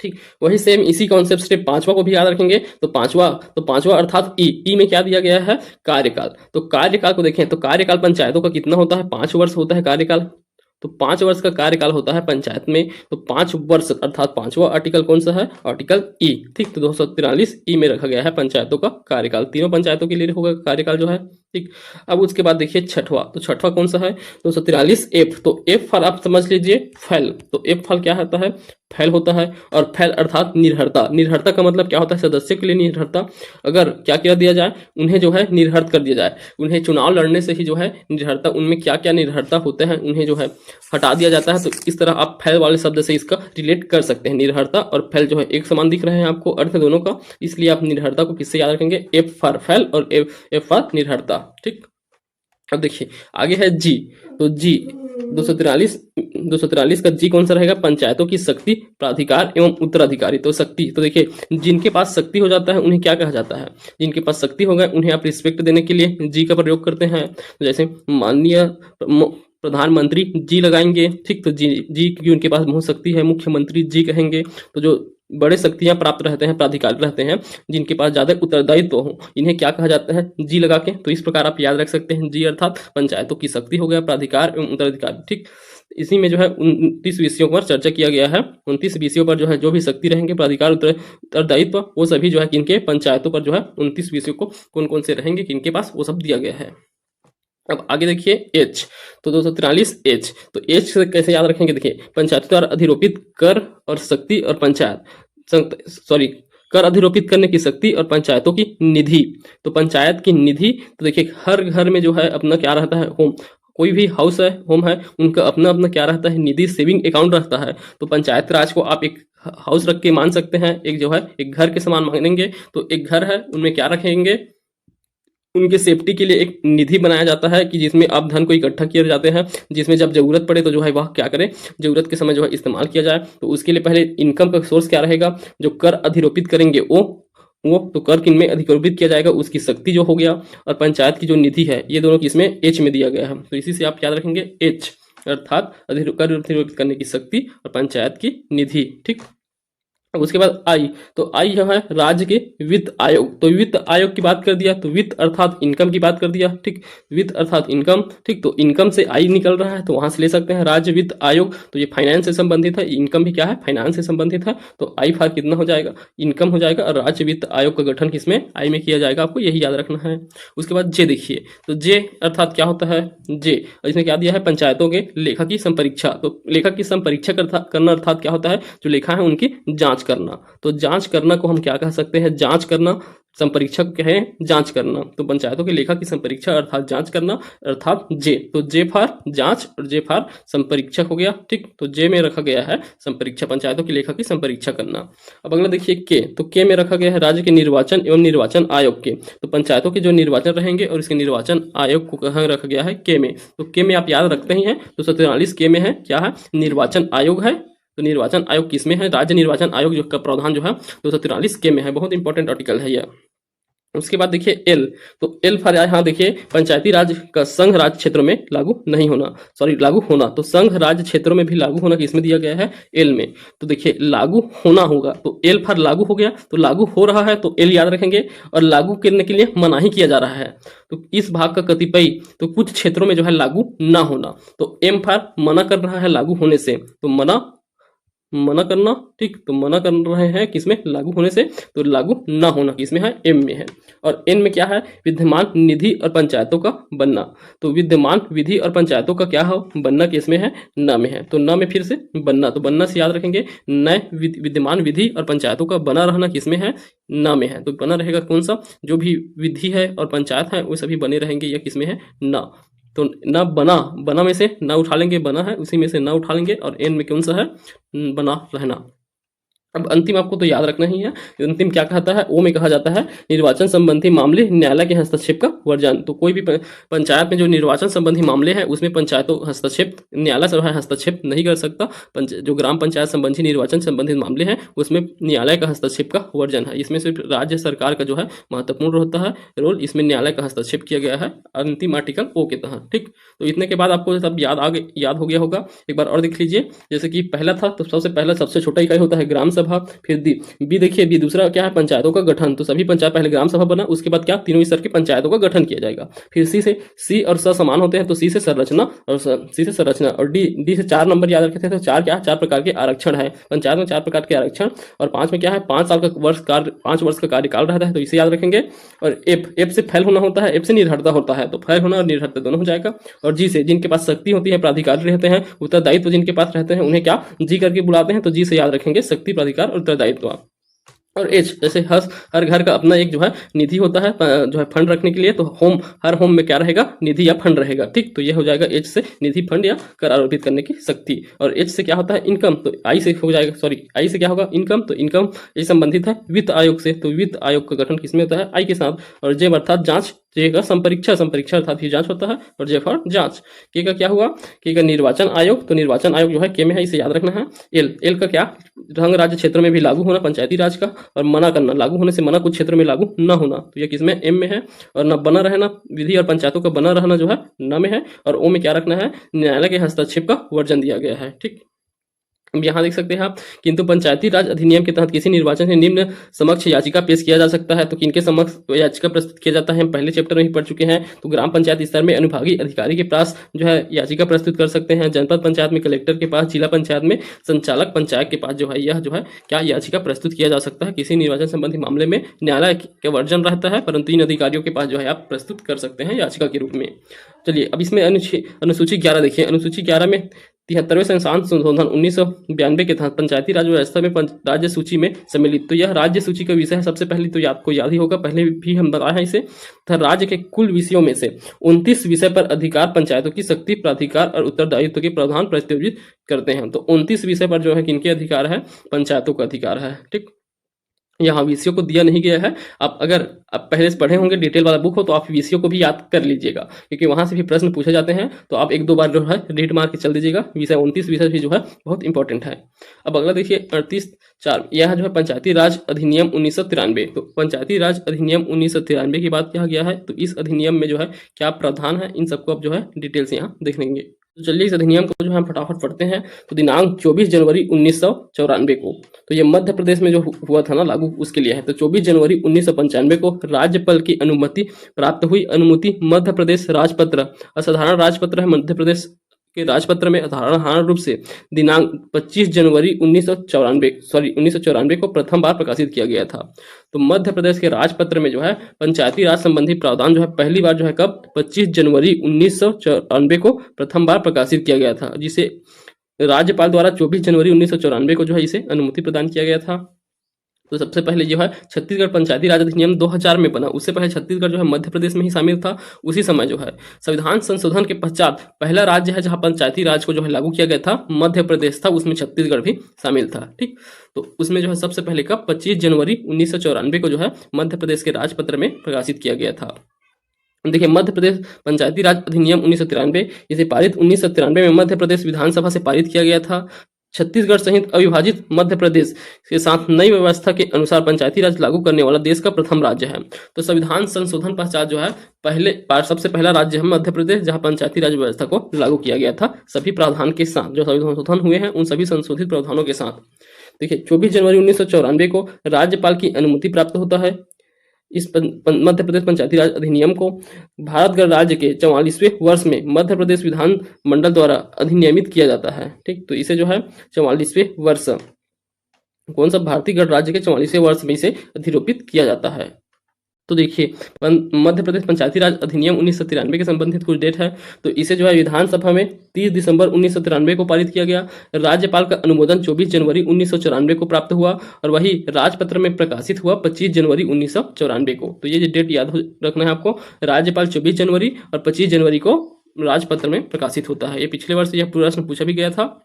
ठीक, वही सेम इसी कॉन्सेप्ट से 5वां को भी याद रखेंगे। तो पांचवा अर्थात ई में क्या दिया गया है? कार्यकाल। तो कार्यकाल को देखें तो कार्यकाल पंचायतों का कितना होता है? 5 वर्ष होता है कार्यकाल। तो 5 वर्ष का कार्यकाल होता है पंचायत में, तो 5 वर्ष अर्थात 5वां आर्टिकल कौन सा है? आर्टिकल ई। ठीक, तो 243 ई में रखा गया है पंचायतों का कार्यकाल, तीनों पंचायतों के लिए होगा कार्यकाल जो है। ठीक, अब उसके बाद देखिए छठवां, तो छठवां कौन सा है? 243 एफ। तो एफ फल आप समझ लीजिए फैल, तो एफ फल क्या होता है? फैल होता है। और फैल अर्थात निर्हरता, निर्हरता का मतलब क्या होता है? सदस्य के लिए निर्हरता, अगर क्या किया दिया जाए उन्हें जो है निर्हर्त कर दिया जाए, उन्हें चुनाव लड़ने से ही जो है निर्हरता, उनमें क्या क्या निर्हरता होते हैं उन्हें जो है हटा दिया जाता है। तो इस तरह आप फैल वाले शब्द से इसका रिलेट कर सकते हैं। निर्हरता और फैल जो है एक समान दिख रहे हैं आपको अर्थ दोनों का, इसलिए आप निर्हरता को किससे याद रखेंगे? एफ फॉर फैल और एफ फॉर निर्हरता। ठीक, अब देखिए आगे है जी। तो जी 243 का जी कौन सा रहेगा? पंचायतों की शक्ति, प्राधिकार एवं उत्तराधिकारी। तो शक्ति, तो देखिए जिनके पास शक्ति हो जाता है उन्हें क्या कहा जाता है? जिनके पास शक्ति हो गए उन्हें आप रिस्पेक्ट देने के लिए जी का प्रयोग करते हैं। जैसे माननीय प्रधानमंत्री जी लगाएंगे। ठीक, तो जी क्योंकि उनके पास बहुत शक्ति है, मुख्यमंत्री जी कहेंगे। तो जो बड़े शक्तियां प्राप्त रहते हैं, प्राधिकारी रहते हैं, जिनके पास ज्यादा उत्तरदायित्व हो, इन्हें क्या कहा जाता है? जी लगा के। तो इस प्रकार आप याद रख सकते हैं। जी अर्थात पंचायतों की शक्ति हो गया, प्राधिकार एवं उत्तराधिकारी। ठीक, इसी में जो है 29 विषयों पर चर्चा किया गया है। 29 विषयों पर जो है जो भी शक्ति रहेंगे, प्राधिकार उत्तरदायित्व, वो सभी जो है किनके? पंचायतों पर जो है 29 विषयों को कौन कौन से रहेंगे किनके पास, वो सब दिया गया है। अब आगे देखिए एच, तो 243 एच। तो एच से कैसे याद रखेंगे? देखिए पंचायतों द्वारा अधिरोपित कर और शक्ति और कर अधिरोपित करने की शक्ति और पंचायतों की निधि। तो पंचायत की निधि, तो देखिए हर घर में जो है अपना क्या रहता है? होम, कोई भी हाउस है, होम है, उनका अपना अपना क्या रहता है? निधि, सेविंग अकाउंट रहता है। तो पंचायत राज को आप एक हाउस रख के मान सकते हैं, एक जो है एक घर के समान मानेंगे। तो एक घर है, उनमें क्या रखेंगे? उनके सेफ्टी के लिए एक निधि बनाया जाता है कि जिसमें आप धन को इकट्ठा किए जाते हैं, जिसमें जब जरूरत पड़े तो जो है वह क्या करे? जरूरत के समय जो है इस्तेमाल किया जाए। तो उसके लिए पहले इनकम का सोर्स क्या रहेगा? जो कर अधिरोपित करेंगे वो तो कर किन में अधिरोपित किया जाएगा? उसकी शक्ति जो हो गया, और पंचायत की जो निधि है, ये दोनों किसमें? एच में दिया गया है। तो इसी से आप याद रखेंगे एच अर्थात कर अधिरोपित करने की शक्ति और पंचायत की निधि। ठीक, अब उसके बाद आई, तो आई जो है राज्य के वित्त आयोग। तो वित्त आयोग की बात कर दिया, तो वित्त अर्थात इनकम की बात कर दिया। ठीक, वित्त अर्थात इनकम। ठीक, तो इनकम से आई निकल रहा है, तो वहां से ले सकते हैं राज्य वित्त आयोग। तो ये फाइनेंस से संबंधित है, इनकम भी क्या है? फाइनेंस से संबंधित है। तो आई फार कितना हो जाएगा? इनकम हो जाएगा। और राज्य वित्त आयोग का गठन किसमें? आई में किया जाएगा, आपको यही याद रखना है। उसके बाद जे देखिए, तो जे अर्थात क्या होता है? जे, इसमें क्या दिया है? पंचायतों के लेखा की संपरीक्षा। तो लेखा की संपरीक्षा करना अर्थात क्या होता है? जो लेखा है उनकी जांच करना। तो जांच करना को हम क्या कह सकते हैं? जांच करना। संपरीक्षक क्या है? जांच करना। तो पंचायतों के लेखा की संपरीक्षा अर्थात जांच करना, अर्थात जे। तो जे फॉर जांच और जे फॉर संपरीक्षक हो गया। ठीक, तो जे में रखा गया है संपरीक्षा, पंचायतों के लेखा की संपरीक्षा करना। अब अगला देखिए के, तो के में रखा गया है राज्य के निर्वाचन एवं निर्वाचन आयोग के। तो पंचायतों के जो निर्वाचन रहेंगे और इसके निर्वाचन आयोग को कहाँ रखा गया है? के में। तो के में आप याद रखते ही हैं, तो 143 के में है क्या है? निर्वाचन आयोग है। तो निर्वाचन आयोग किसमें है? राज्य निर्वाचन आयोग जो का प्रावधान जो है 243 के में है। बहुत इंपॉर्टेंट आर्टिकल है यह। उसके बाद देखिए एल, तो एल फॉर यहाँ देखिए पंचायती राज का संघ राज्य क्षेत्रों में लागू नहीं होना, सॉरी लागू होना। तो संघ राज्य क्षेत्रों में भी लागू होना किसमें दिया गया है? एल में। तो देखिए लागू होना होगा, तो एल फॉर लागू हो गया, तो लागू हो रहा है तो एल याद रखेंगे, और लागू करने के लिए मनाही किया जा रहा है। तो इस भाग का कतिपय, तो कुछ क्षेत्रों में जो है लागू ना होना। तो एम फॉर मना कर रहा है लागू होने से, तो मना करना। ठीक, तो मना कर रहे हैं किसमें? लागू होने से। तो लागू ना होना किसमें है? एम में है। और एन में क्या है? विद्यमान निधि और पंचायतों का बनना। तो विद्यमान विधि और पंचायतों का क्या हो? बनना किसमें है? न में है। तो न में फिर से बनना, तो बनना से याद रखेंगे नए विद्यमान विधि और पंचायतों का बना रहना किसमें है? न में है। तो बना रहेगा कौन सा? जो भी विधि है और पंचायत है वो सभी बने रहेंगे, यह किसमें है? न। तो ना बना, बना में से ना उठा लेंगे, बना है उसी में से ना उठा लेंगे, और एन में कौन सा है? बना रहना। अब अंतिम आपको तो याद रखना ही है, अंतिम क्या कहता है? ओ में कहा जाता है निर्वाचन संबंधी मामले न्यायालय के हस्तक्षेप का वर्जन। तो कोई भी पंचायत में जो निर्वाचन संबंधी मामले हैं उसमें पंचायतों हस्तक्षेप, न्यायालय सभा हस्तक्षेप नहीं कर सकता। जो ग्राम पंचायत संबंधी निर्वाचन संबंधित मामले हैं उसमें न्यायालय का हस्तक्षेप का वर्जन है। इसमें सिर्फ राज्य सरकार का जो है महत्वपूर्ण होता है रोल, इसमें न्यायालय का हस्तक्षेप किया गया है अंतिम आर्टिकल ओ के तहत। ठीक, तो इतने के बाद आपको सब याद हो गया होगा। एक बार और देख लीजिए, जैसे कि पहला था तो सबसे पहला सबसे छोटा इकाई होता है ग्राम सभा। फिर बी देखिए, बी दूसरा क्या है? पंचायतों का गठन। तो सभी पंचायत पहले ग्राम सभा बना, उसके बाद क्या? तीनों स्तर की पंचायतों का गठन किया जाएगा। फिर सी और स समान होते हैं, तो सी से संरचना, और सी से संरचना, और डी से 4 नंबर याद रखे थे। तो 4 क्या है? 4 प्रकार के आरक्षण है पंचायत में, 4 प्रकार के आरक्षण। और 5 में क्या है? 5 साल का 5 वर्ष का कार्यकाल रहता है, तो इसे याद रखेंगे। और एफ से फैल होना होता है, एफ से निर्भरता होता है, तो फैल होना और निर्भरता दोनों हो जाएगा। और जी से जिनके पास शक्ति होती है, प्राधिकारी रहते हैं, उत्तरदायित्व जिनके पास रहते हैं उन्हें क्या? जी करके बुलाते हैं, तो जी से याद रखेंगे शक्ति, प्राधिकार और उत्तरदायित्व। और एच जैसे हर घर का अपना एक जो है निधि होता है जो है फंड रखने के लिए, तो हर होम में क्या रहेगा? निधि या फंड रहेगा। ठीक, तो ये हो जाएगा एच से निधि, फंड या कर आरोपित करने की शक्ति। और एच से क्या होता है? इनकम, तो आई से हो जाएगा, सॉरी आई से क्या होगा? इनकम। तो इनकम ये संबंधित है वित्त आयोग से, तो वित्त आयोग का गठन किसमें होता है? आई के साथ। और जे अर्थात जांच, जे का संपरीक्षा अर्थात ही जांच होता है, और जे फॉर जांच। के का क्या हुआ? के का निर्वाचन आयोग, तो निर्वाचन आयोग जो है के में है, इसे याद रखना है। एल का क्या? संघ राज्य क्षेत्र में भी लागू होना पंचायती राज का, और मना करना, लागू होने से मना कुछ क्षेत्र में लागू न होना, तो ये किसमें? एम में है। और न बना रहना, विधि और पंचायतों का बना रहना जो है न में है। और ओ में क्या रखना है? न्यायालय के हस्तक्षेप का वर्जन दिया गया है। ठीक, अब यहाँ देख सकते हैं आप, किंतु पंचायती राज अधिनियम के तहत किसी निर्वाचन से निम्न समक्ष याचिका पेश किया जा सकता है। तो किनके समक्ष याचिका प्रस्तुत किया जाता है हम पहले चैप्टर में ही पढ़ चुके हैं। तो ग्राम पंचायत स्तर में अनुभागी अधिकारी के पास जो है याचिका प्रस्तुत कर सकते हैं, जनपद पंचायत में कलेक्टर के पास, जिला पंचायत में संचालक पंचायत के पास जो है यह जो है क्या याचिका प्रस्तुत किया जा सकता है। किसी निर्वाचन संबंधी मामले में न्यायालय का वर्जन रहता है, परंतु इन अधिकारियों के पास जो है आप प्रस्तुत कर सकते हैं याचिका के रूप में। चलिए अब इसमें अनुसूची 11 देखिए। अनुसूची 11 में 73वें संविधान संशोधन 1992 के तहत पंचायती राज व्यवस्था में राज्य सूची में सम्मिलित। तो यह राज्य सूची का विषय है। सबसे पहले तो आपको याद ही होगा, पहले भी हम बताए हैं इसे। तथा राज्य के कुल विषयों में से 29 विषय पर अधिकार पंचायतों की शक्ति, प्राधिकार और उत्तरदायित्व के प्रावधान प्रस्तावित करते हैं। तो 29 विषय पर जो है किनके अधिकार है? पंचायतों का अधिकार है। ठीक, यहाँ विषयों को दिया नहीं गया है। आप अगर आप पहले से पढ़े होंगे, डिटेल वाला बुक हो, तो आप विषयों को भी याद कर लीजिएगा, क्योंकि वहां से भी प्रश्न पूछे जाते हैं। तो आप 1-2 बार जो है रीड मार के चल दीजिएगा। विषय 29 विषय भी जो है बहुत इंपॉर्टेंट है। अब अगला देखिए 38(4), यह जो है पंचायती राज अधिनियम 1993। तो पंचायती राज अधिनियम 1993 की बात किया गया है। तो इस अधिनियम में जो है क्या प्रावधान है, इन सबको आप जो है डिटेल से यहाँ देख लेंगे। तो चलिए इस अधिनियम को जो हम फटाफट पढ़ते हैं। तो दिनांक 24 जनवरी 1994 को, तो ये मध्य प्रदेश में जो हुआ था ना लागू, उसके लिए है। तो 24 जनवरी 1995 को राज्यपाल की अनुमति प्राप्त हुई। अनुमति मध्य प्रदेश राजपत्र, असाधारण राजपत्र है मध्य प्रदेश के राजपत्र में साधारण रूप से दिनांक 25 जनवरी 1994 को प्रथम बार प्रकाशित किया गया था। तो मध्य प्रदेश के राजपत्र में जो है पंचायती राज संबंधी प्रावधान जो है पहली बार जो है कब? 25 जनवरी 1994 को प्रथम बार प्रकाशित किया गया था, जिसे राज्यपाल द्वारा 24 जनवरी 1994 को जो है इसे अनुमति प्रदान किया गया था। तो सबसे पहले जो है छत्तीसगढ़ पंचायती राज अधिनियम 2000 में बना। उससे पहले छत्तीसगढ़ जो है मध्य प्रदेश में ही शामिल था। उसी समय जो है संविधान संशोधन के पश्चात पहला राज्य है जहां पंचायती राज को जो है लागू किया गया था, मध्य प्रदेश था, उसमें छत्तीसगढ़ भी शामिल था। ठीक, तो उसमें जो है सबसे पहले कब 25 जनवरी 1994 को जो है मध्य प्रदेश के राजपत्र में प्रकाशित किया गया था। देखिए, मध्य प्रदेश पंचायती राज अधिनियम 1993 इसे पारित 1993 में मध्य प्रदेश विधानसभा से पारित किया गया था। छत्तीसगढ़ सहित अविभाजित मध्य प्रदेश के साथ नई व्यवस्था के अनुसार पंचायती राज लागू करने वाला देश का प्रथम राज्य है। तो संविधान संशोधन पश्चात जो है सबसे पहला राज्य है मध्य प्रदेश जहां पंचायती राज व्यवस्था को लागू किया गया था, सभी प्रावधान के साथ। जो संविधान संशोधन हुए हैं उन सभी संशोधित प्रावधानों के साथ। देखिए, 24 जनवरी 1994 को राज्यपाल की अनुमति प्राप्त होता है। इस मध्य प्रदेश पंचायती राज अधिनियम को भारत गणराज्य के 44वें वर्ष में मध्य प्रदेश विधान मंडल द्वारा अधिनियमित किया जाता है। ठीक, तो इसे जो है 44वें वर्ष, कौन सा, भारतीय गणराज्य के 44वें वर्ष में इसे अधिरोपित किया जाता है। तो देखिए, मध्य प्रदेश पंचायती राज अधिनियम 1993 के संबंधित कुछ डेट है। तो इसे जो है विधानसभा में 30 दिसंबर 1993 को पारित किया गया। राज्यपाल का अनुमोदन 24 जनवरी 1994 को प्राप्त हुआ और वही राजपत्र में प्रकाशित हुआ 25 जनवरी 1994 को। तो ये डेट याद रखना है आपको, राज्यपाल 24 जनवरी और 25 जनवरी को राजपत्र में प्रकाशित होता है। ये पिछले वर्ष यह प्रश्न पूछा भी गया था।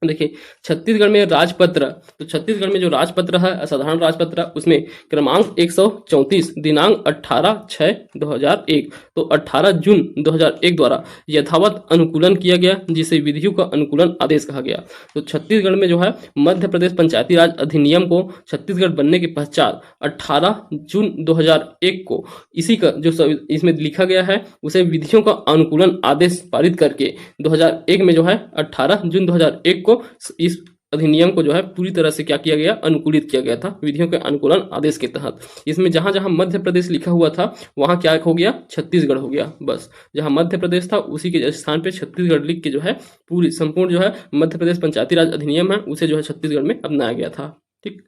देखिए, छत्तीसगढ़ में राजपत्र, तो छत्तीसगढ़ में जो राजपत्र है असाधारण राजपत्र, उसमें क्रमांक 134 दिनांक 18/6/2001, तो 18 जून 2001 द्वारा यथावत अनुकूलन किया गया, जिसे विधियों का अनुकूलन आदेश कहा गया। तो छत्तीसगढ़ में जो है मध्य प्रदेश पंचायती राज अधिनियम को छत्तीसगढ़ बनने के पश्चात 18 जून 2001 को इसी का जो इसमें लिखा गया है उसे विधियों का अनुकूलन आदेश पारित करके 2001 में जो है 18 जून 2001 को इस अधिनियम को जो है पूरी तरह से क्या किया गया, अनुकूलित किया गया था विधियों के अनुकूलन आदेश के तहत। इसमें जहां जहां मध्य प्रदेश लिखा हुआ था वहां क्या हो गया, छत्तीसगढ़ हो गया। बस जहां मध्य प्रदेश था उसी के स्थान पे छत्तीसगढ़ लिख के जो है पूरी संपूर्ण जो है मध्य प्रदेश पंचायती राज अधिनियम है उसे जो है छत्तीसगढ़ में अपनाया गया था। ठीक,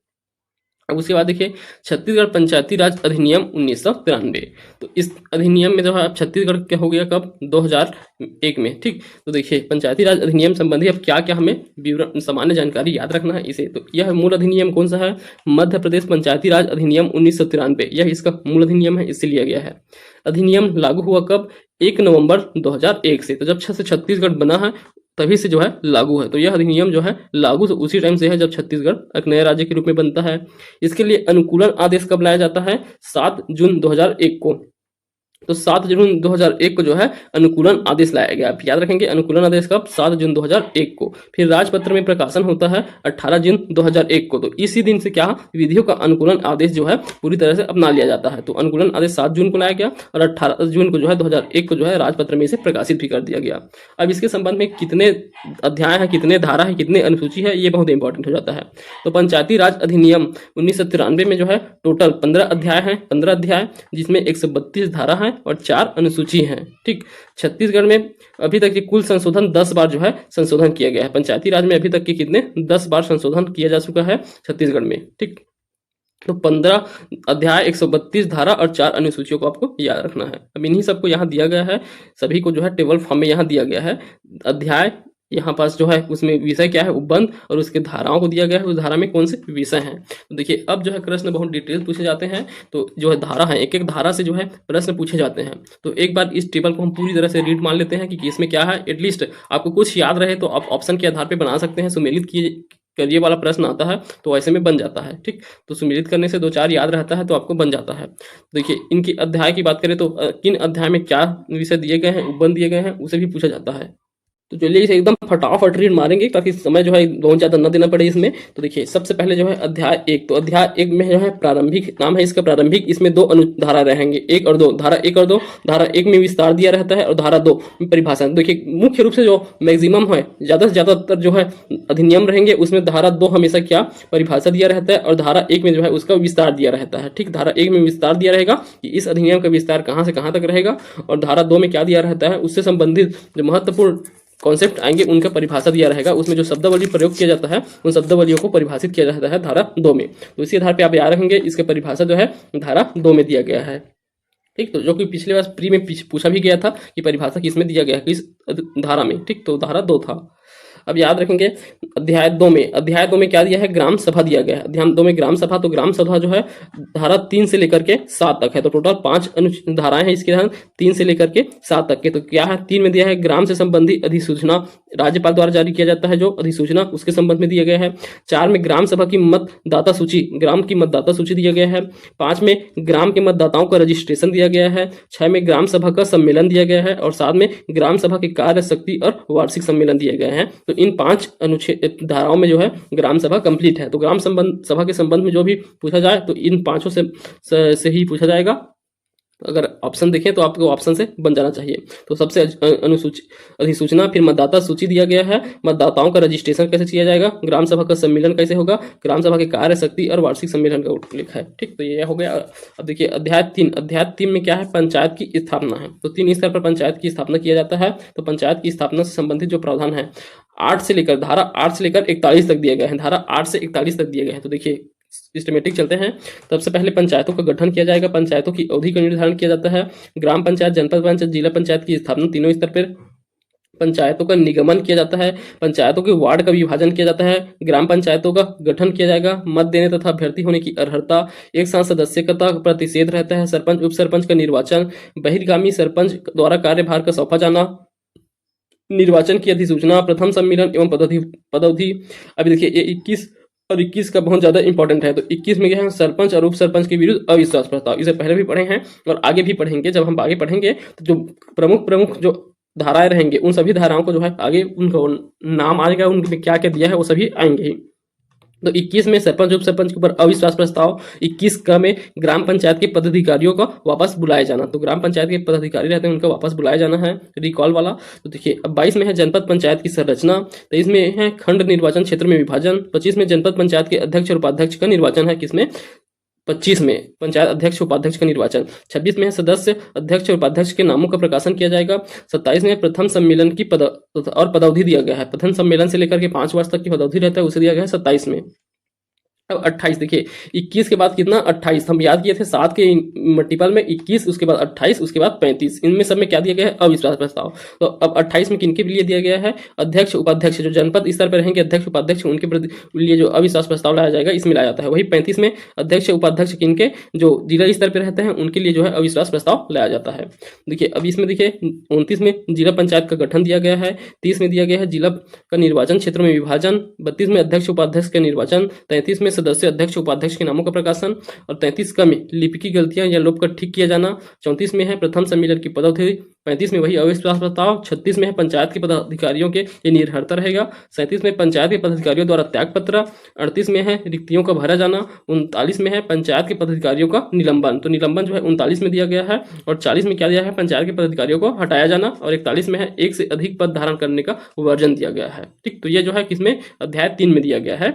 अब उसके बाद देखिए छत्तीसगढ़ पंचायती राज अधिनियम 1993। तो इस अधिनियम में जो है छत्तीसगढ़ क्या हो गया कब, 2001 में। ठीक, तो देखिए पंचायती राज अधिनियम संबंधी अब क्या क्या हमें विवरण सामान्य जानकारी याद रखना है इसे। तो यह मूल अधिनियम कौन सा है, मध्य प्रदेश पंचायती राज अधिनियम 1993, यह इसका मूल अधिनियम है, इससे लिया गया है। अधिनियम लागू हुआ कब, 1 नवंबर 2001 से। तो जब से छत्तीसगढ़ बना है तभी से जो है लागू है। तो यह अधिनियम जो है लागू तो उसी टाइम से है जब छत्तीसगढ़ एक नए राज्य के रूप में बनता है। इसके लिए अनुकूलन आदेश कब लाया जाता है, 7 जून 2001 को। तो 7 जून 2001 को जो है अनुकूलन आदेश लाया गया। आप याद रखेंगे अनुकूलन आदेश कब, 7 जून 2001 को। फिर राजपत्र में प्रकाशन होता है 18 जून 2001 को। तो इसी दिन से क्या, विधियों का अनुकूलन आदेश जो है पूरी तरह से अपना लिया जाता है। तो अनुकूलन आदेश 7 जून को लाया गया और 18 जून को जो है 2001 को जो है राजपत्र में इसे प्रकाशित भी कर दिया गया। अब इसके संबंध में कितने अध्याय है, कितने धारा है, कितने अनुसूची है, ये बहुत इंपॉर्टेंट हो जाता है। तो पंचायती राज अधिनियम 1993 में जो है टोटल 15 अध्याय है, 15 अध्याय जिसमें 132 धारा है और 4 अनुसूची हैं। ठीक, छत्तीसगढ़ में अभी तक के कुल संशोधन 10 बार जो है संशोधन किया गया है। पंचायती राज में अभी तक के कितने, 10 बार संशोधन किया जा चुका है छत्तीसगढ़ में। ठीक, तो 15 अध्याय, 132 धारा और 4 अनुसूचियों को आपको याद रखना है। अब इन्हीं सबको यहाँ दिया गया है, सभी को जो है टेबल फॉर्म में यहाँ दिया गया है। अध्याय यहाँ पास जो है उसमें विषय क्या है, उपबंध, और उसके धाराओं को दिया गया है, उस धारा में कौन से विषय हैं। तो देखिए अब जो है प्रश्न बहुत डिटेल पूछे जाते हैं। तो जो है धारा है, एक एक धारा से जो है प्रश्न पूछे जाते हैं। तो एक बार इस टेबल को हम पूरी तरह से रीड मान लेते हैं कि इसमें क्या है। एटलीस्ट आपको कुछ याद रहे तो आप ऑप्शन के आधार पर बना सकते हैं। सुमेलित करिए वाला प्रश्न आता है तो ऐसे में बन जाता है। ठीक, तो सुमेलित करने से 2-4 याद रहता है तो आपको बन जाता है। देखिए इनकी अध्याय की बात करें तो किन अध्याय में क्या विषय दिए गए हैं, उपबंध दिए गए हैं, उसे भी पूछा जाता है। तो चलिए इसे एकदम फटाफट रीड मारेंगे ताकि समय जो है बहुत ज़्यादा न देना पड़े इसमें। तो देखिए सबसे पहले जो है अध्याय 1। तो अध्याय 1 में जो है प्रारंभिक नाम है इसका, प्रारंभिक। इसमें 2 अनुधारा रहेंगे, 1 और 2। धारा 1 और 2, धारा 1 में विस्तार दिया रहता है और धारा 2 में परिभाषा। देखिए मुख्य रूप से जो मैक्सिमम है, ज़्यादा से ज़्यादातर जो है अधिनियम रहेंगे उसमें धारा 2 हमेशा क्या, परिभाषा दिया रहता है और धारा 1 में जो है उसका विस्तार दिया रहता है। ठीक, धारा 1 में विस्तार दिया रहेगा कि इस अधिनियम का विस्तार कहाँ से कहाँ तक रहेगा, और धारा 2 में क्या दिया रहता है, उससे संबंधित जो महत्वपूर्ण कॉन्सेप्ट आएंगे उनका परिभाषा दिया रहेगा। उसमें जो शब्दावली प्रयोग किया जाता है उन शब्दावलियों को परिभाषित किया जाता है धारा 2 में। तो इसी आधार पे आप याद रखेंगे इसके परिभाषा जो है धारा 2 में दिया गया है। ठीक, तो जो कि पिछले बार प्री में पूछा भी गया था कि परिभाषा किसमें दिया गया है, किस धारा में। ठीक, तो धारा 2 था। अब याद रखेंगे अध्याय 2 में क्या दिया है, ग्राम सभा दिया गया है। अध्याय 2 में ग्राम सभा, तो ग्राम सभा जो है धारा 3 से लेकर के 7 तक है, तो टोटल 5 धाराएं हैं इसके, 3 से लेकर के 7 तक के। तो क्या है, 3 में दिया है ग्राम से संबंधित अधिसूचना राज्यपाल द्वारा जारी किया जाता है, जो अधिसूचना उसके संबंध में दिया गया है। 4 में ग्राम सभा की मतदाता सूची, ग्राम की मतदाता सूची दिया गया है। 5 में ग्राम के मतदाताओं का रजिस्ट्रेशन दिया गया है। 6 में ग्राम सभा का सम्मेलन दिया गया है और 7 में ग्राम सभा के कार्य शक्ति और वार्षिक सम्मेलन दिए गए हैं। तो इन 5 अनुच्छेद धाराओं में जो है ग्राम सभा कंप्लीट है। तो ग्राम सभा के संबंध में जो भी पूछा जाए तो इन 5 से ही पूछा जाएगा। अगर ऑप्शन देखें तो आपको ऑप्शन से बन जाना चाहिए। तो सबसे अधिसूचना, फिर मतदाता सूची दिया गया है, मतदाताओं का रजिस्ट्रेशन कैसे किया जाएगा, ग्राम सभा का सम्मेलन कैसे होगा, ग्राम सभा के कार्य शक्ति और वार्षिक सम्मेलन का उल्लेख है। ठीक, तो ये हो गया। अब देखिए अध्याय 3 में क्या है, पंचायत की स्थापना है। तो 3 स्तर पर पंचायत की स्थापना किया जाता है। तो पंचायत की स्थापना से संबंधित जो प्रावधान है धारा 8 से लेकर 41 तक दिए गए हैं। धारा 8 से 41 तक दिए गए हैं। तो देखिए सिस्टमेटिक चलते हैं। सबसे पहले पंचायतों का गठन किया जाएगा, पंचायतों की अवधि का निर्धारण किया जाता है, ग्राम पंचायत, जनपद पंचायत, जिला पंचायत की स्थापना तीनों स्तर पर, पंचायतों का निगमन किया जाता है, पंचायतों के वार्ड का विभाजन किया जाता है, ग्राम पंचायतों का गठन किया जाएगा, मत देने तथा अभ्यर्थी होने की अर्हता, एक साथ सदस्यता का प्रतिषेध रहता है, सरपंच उप सरपंच का निर्वाचन, बहिर्गामी सरपंच द्वारा कार्यभार का सौंपा जाना, निर्वाचन की अधिसूचना, प्रथम सम्मेलन एवं पदअवधि। अभी देखिए ये 21 और 21 का बहुत ज्यादा इंपॉर्टेंट है। तो 21 में क्या है, सरपंच और उप सरपंच के विरुद्ध अविश्वास प्रस्ताव। इसे पहले भी पढ़े हैं और आगे भी पढ़ेंगे। जब हम आगे पढ़ेंगे तो जो प्रमुख जो धाराएं रहेंगे उन सभी धाराओं को जो है आगे उनको नाम आएगा, उनमें क्या क्या दिया है वो सभी आएंगे ही। तो 21 में सरपंच उप सरपंच के ऊपर अविश्वास प्रस्ताव। 21 का में ग्राम पंचायत के पदाधिकारियों को वापस बुलाया जाना। तो ग्राम पंचायत के पदाधिकारी रहते हैं उनको वापस बुलाया जाना है, रिकॉल वाला। तो देखिए अब 22 में है जनपद पंचायत की संरचना। 23 में है खंड निर्वाचन क्षेत्र में विभाजन। 25 में जनपद पंचायत के अध्यक्ष और उपाध्यक्ष का निर्वाचन है, किसमें, 25 में पंचायत अध्यक्ष उपाध्यक्ष का निर्वाचन। 26 में है सदस्य अध्यक्ष और उपाध्यक्ष के नामों का प्रकाशन किया जाएगा। 27 में प्रथम सम्मेलन की पदावधि दिया गया है। प्रथम सम्मेलन से लेकर के 5 वर्ष तक की पदावधि रहता है, उसे दिया गया है 27 में। अब 28 देखिए 21 के बाद कितना 28, हम याद किए थे 7 के मल्टीपल में 21, उसके बाद 28, उसके बाद 35, इनमें सब में क्या दिया गया है, अविश्वास प्रस्ताव। तो अब 28 में किनके लिए दिया गया है, अध्यक्ष उपाध्यक्ष, जो जनपद स्तर पर रहेंगे अध्यक्ष उपाध्यक्ष उनके लिए जो अविश्वास प्रस्ताव लाया जाएगा इसमें लाया जाता है। वही 35 में अध्यक्ष उपाध्यक्ष किनके जो जिला स्तर पर रहते हैं उनके लिए जो है अविश्वास प्रस्ताव लाया जाता है। देखिए अब इसमें देखिए 29 में जिला पंचायत का गठन दिया गया है। 30 में दिया गया है जिला का निर्वाचन क्षेत्र में विभाजन। 32 में अध्यक्ष उपाध्यक्ष का निर्वाचन। 33 में सदस्य अध्यक्ष उपाध्यक्ष के नामों का प्रकाशन। और 33 का में लिपि की गलतियां या लोप का ठीक किया जाना। 34 में है प्रथम सम्मेलन की पदावधि। 35 में वही अविश्वास प्रस्ताव। 36 में है पंचायत के पदाधिकारियों के ये निर्भरता रहेगा। 37 में पंचायत के पदाधिकारियों द्वारा त्याग पत्र। 38 में है रिक्तियों का भरा जाना। 39 में है पंचायत के पदाधिकारियों का निलंबन। तो निलंबन जो है 39 में दिया गया है। और 40 में क्या दिया है, पंचायत के पदाधिकारियों को हटाया जाना। और 41 में है एक से अधिक पद धारण करने का वर्जन दिया गया है। ठीक, तो ये जो है किसमें, अध्याय 3 में दिया गया है।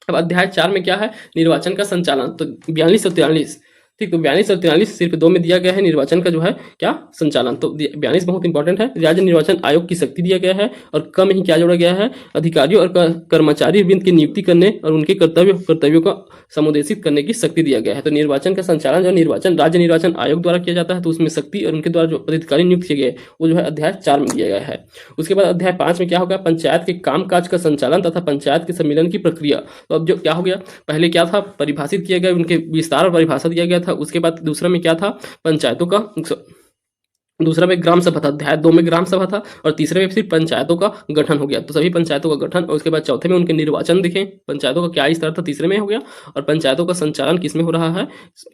अब अध्याय 4 में क्या है, निर्वाचन का संचालन। तो 42 और 43, ठीक, तो 42 और 43 सिर्फ 2 में दिया गया है निर्वाचन का जो है क्या संचालन। तो 42 बहुत इंपॉर्टेंट है। राज्य निर्वाचन आयोग की शक्ति दिया गया है और कम ही क्या जोड़ा गया है, अधिकारियों और कर्मचारी वृंद की नियुक्ति करने और उनके कर्तव्यों का समुदेशित करने की शक्ति दिया गया है। तो निर्वाचन का संचालन जो राज्य निर्वाचन आयोग द्वारा किया जाता है, तो उसमें शक्ति और उनके द्वारा जो अधिकारी नियुक्त किए गए वो जो है अध्याय 4 में दिया गया है। उसके बाद अध्याय 5 में क्या होगा, पंचायत के कामकाज का संचालन तथा पंचायत के सम्मेलन की प्रक्रिया। तो अब जो क्या हो गया, पहले क्या था, परिभाषित किया गया, उनके विस्तार और परिभाषा दिया गया था। उसके बाद दूसरा में क्या था, पंचायतों का, दूसरा में ग्राम सभा था, अध्याय 2 में ग्राम सभा था। और तीसरे में सिर्फ पंचायतों का गठन हो गया। तो सभी पंचायतों का गठन। और उसके बाद चौथे में उनके निर्वाचन देखें, पंचायतों का क्या स्तर था, तीसरे में हो गया। और पंचायतों का संचालन किसमें हो रहा है,